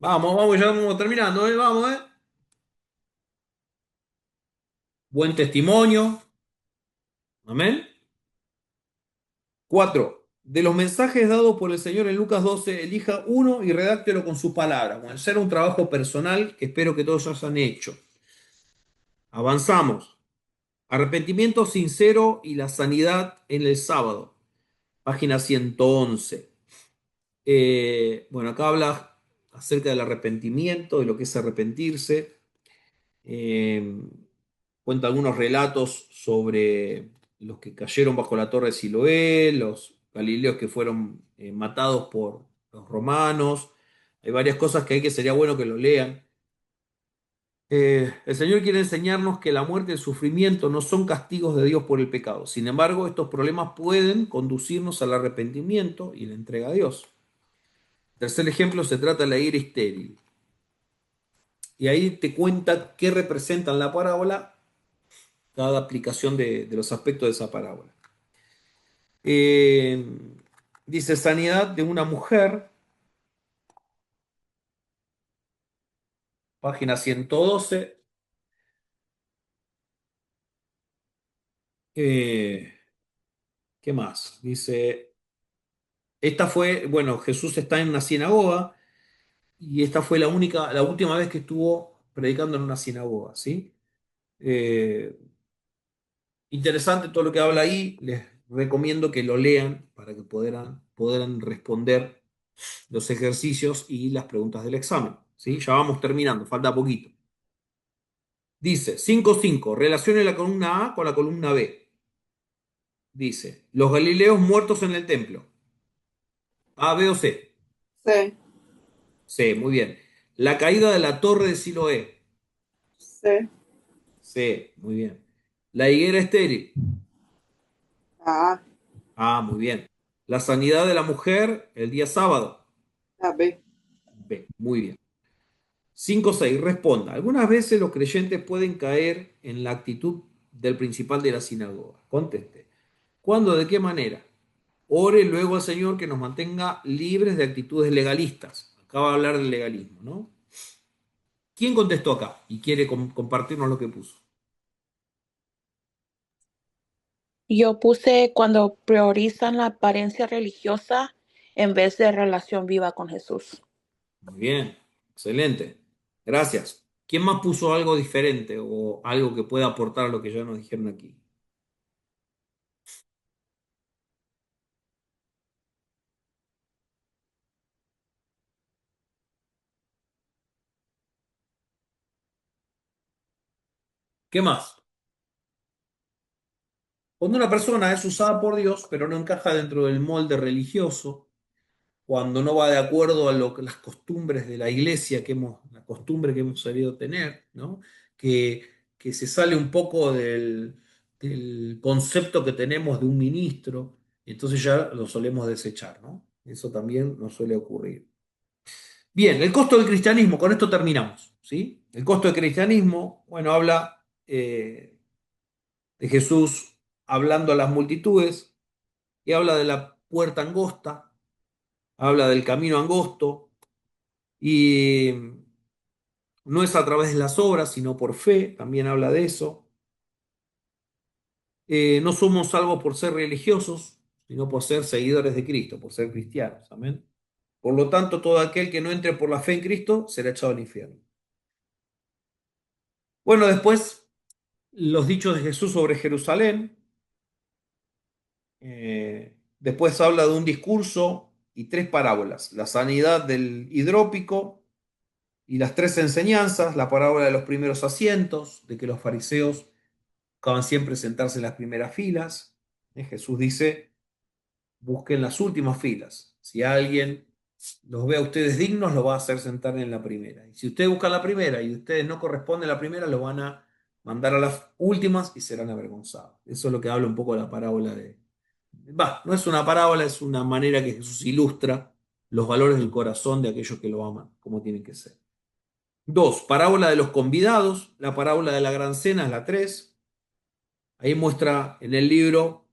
Vamos, vamos, ya vamos terminando, ¿eh? Vamos, ¿eh? Buen testimonio. Amén. Cuatro. De los mensajes dados por el Señor en Lucas 12, elija uno y redáctelo con sus palabras. Bueno, ese era un trabajo personal que espero que todos hayan hecho. Avanzamos. Arrepentimiento sincero y la sanidad en el sábado. Página 111. Bueno, acá habla acerca del arrepentimiento, de lo que es arrepentirse. Eh, Cuenta algunos relatos sobre los que cayeron bajo la torre de Siloé, los galileos que fueron matados por los romanos. Hay varias cosas que sería bueno que lo lean. El Señor quiere enseñarnos que la muerte y el sufrimiento no son castigos de Dios por el pecado. Sin embargo, estos problemas pueden conducirnos al arrepentimiento y la entrega a Dios. Tercer ejemplo se trata de la ira estéril. Y ahí te cuenta qué representa en la parábola cada aplicación de los aspectos de esa parábola. Eh, Dice sanidad de una mujer, página 112. ¿Qué más? Dice, esta fue, bueno, Jesús está en una sinagoga y esta fue la última vez que estuvo predicando en una sinagoga, ¿sí? Eh, Interesante todo lo que habla ahí, les recomiendo que lo lean para que puedan responder los ejercicios y las preguntas del examen, ¿sí? Ya vamos terminando, falta poquito. Dice, 5.5, relacione la columna A con la columna B. Dice, los galileos muertos en el templo. A, B o C. C. C, muy bien. La caída de la torre de Siloé. C. C, muy bien. La higuera estéril. A. Ah, muy bien. La sanidad de la mujer el día sábado. A. B. B, muy bien. 5.6, responda. Algunas veces los creyentes pueden caer en la actitud del principal de la sinagoga. Conteste. ¿Cuándo? ¿De qué manera? Ore luego al Señor que nos mantenga libres de actitudes legalistas. Acaba de hablar del legalismo, ¿no? ¿Quién contestó acá y quiere compartirnos lo que puso? Yo puse cuando priorizan la apariencia religiosa en vez de relación viva con Jesús. Muy bien, excelente. Gracias. ¿Quién más puso algo diferente o algo que pueda aportar a lo que ya nos dijeron aquí? ¿Qué más? Cuando una persona es usada por Dios, pero no encaja dentro del molde religioso, cuando no va de acuerdo a las costumbres de la iglesia la costumbre que hemos sabido tener, ¿no? Que, que se sale un poco del concepto que tenemos de un ministro, y entonces ya lo solemos desechar, ¿no? Eso también nos suele ocurrir. Bien, el costo del cristianismo, con esto terminamos, ¿sí? El costo del cristianismo, bueno, habla de Jesús hablando a las multitudes y habla de la puerta angosta, habla del camino angosto y No es a través de las obras, sino por fe, también habla de eso. No somos salvos por ser religiosos, sino por ser seguidores de Cristo, por ser cristianos. Amén. Por lo tanto, todo aquel que no entre por la fe en Cristo será echado al infierno. Bueno, después los dichos de Jesús sobre Jerusalén. Después habla de un discurso y 3 parábolas. La sanidad del hidrópico y las 3 enseñanzas. La parábola de los primeros asientos, de que los fariseos buscaban siempre sentarse en las primeras filas. Jesús dice, busquen las últimas filas. Si alguien los ve a ustedes dignos, los va a hacer sentar en la primera. Y si ustedes buscan la primera y ustedes no corresponden a la primera, los van a mandar a las últimas y serán avergonzados. Eso es lo que habla un poco la parábola de... no es una parábola, es una manera que Jesús ilustra los valores del corazón de aquellos que lo aman, como tienen que ser. 2, parábola de los convidados. La parábola de la gran cena es la 3. Ahí muestra en el libro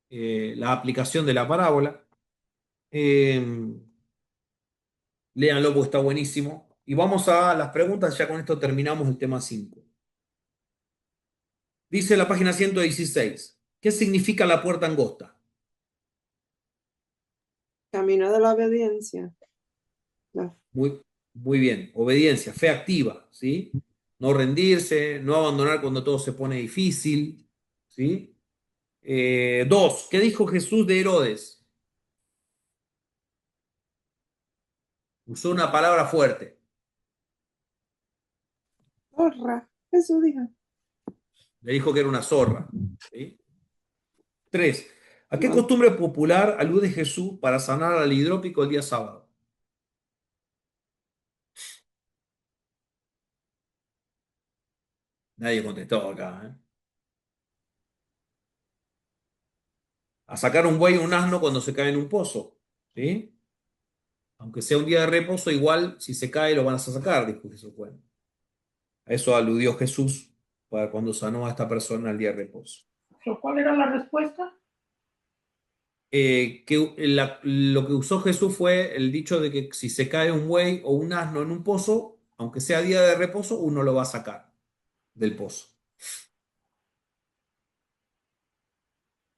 la aplicación de la parábola. Léanlo porque está buenísimo. Y vamos a las preguntas, ya con esto terminamos el tema 5. Dice la página 116, ¿qué significa la puerta angosta? Camino de la obediencia. No. Muy bien, obediencia, fe activa, ¿sí? No rendirse, no abandonar cuando todo se pone difícil, ¿sí? 2, ¿qué dijo Jesús de Herodes? Usó una palabra fuerte. Zorra, eso dijo. Le dijo que era una zorra, ¿sí? 3, ¿a qué costumbre popular alude Jesús para sanar al hidrópico el día sábado? Nadie contestó acá, ¿eh? A sacar un buey o un asno cuando se cae en un pozo, ¿sí? Aunque sea un día de reposo, igual si se cae lo van a sacar, dijo Jesús. Bueno, a eso aludió Jesús para cuando sanó a esta persona el día de reposo. ¿Cuál era la respuesta? Lo que usó Jesús fue el dicho de que si se cae un buey o un asno en un pozo, aunque sea día de reposo, uno lo va a sacar del pozo.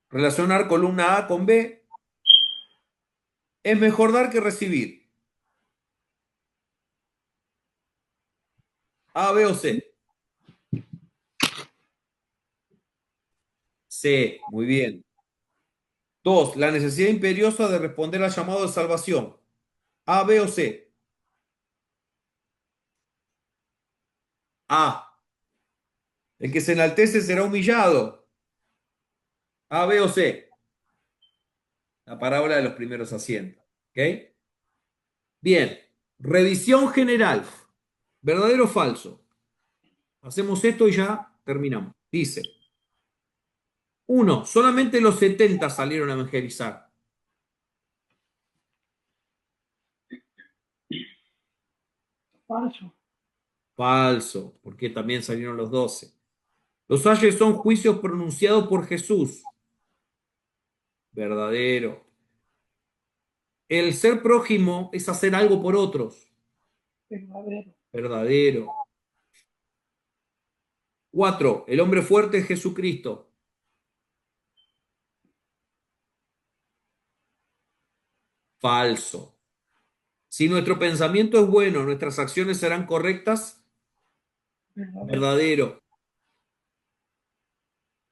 Relacionar columna A con B. Es mejor dar que recibir. A, B o C. C, muy bien. 2, la necesidad imperiosa de responder al llamado de salvación. A, B o C. A. El que se enaltece será humillado. A, B o C. La parábola de los primeros asientos. ¿Ok? Bien. Revisión general. ¿Verdadero o falso? Hacemos esto y ya terminamos. Dice. 1. Solamente los 70 salieron a evangelizar. Falso. Falso, porque también salieron los 12. Los ayes son juicios pronunciados por Jesús. Verdadero. El ser prójimo es hacer algo por otros. Verdadero. Verdadero. 4. El hombre fuerte es Jesucristo. Falso. Si nuestro pensamiento es bueno, nuestras acciones serán correctas. Verdadero.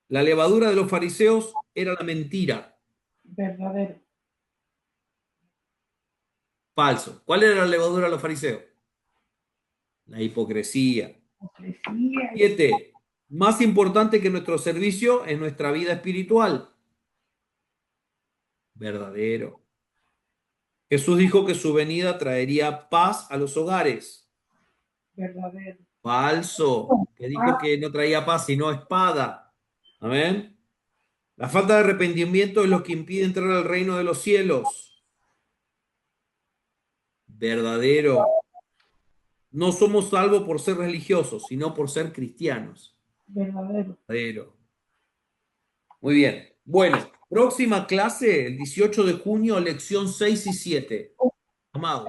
La levadura de los fariseos era la mentira. Verdadero. Falso. ¿Cuál era la levadura de los fariseos? La hipocresía. 7. Más importante que nuestro servicio es nuestra vida espiritual. Verdadero. Jesús dijo que su venida traería paz a los hogares. Verdadero. Falso. Que dijo que no traía paz sino espada. Amén. La falta de arrepentimiento es lo que impide entrar al reino de los cielos. Verdadero. No somos salvos por ser religiosos, sino por ser cristianos. Verdadero. Verdadero. Muy bien. Bueno, próxima clase, el 18 de junio, lección 6 y 7. Amados.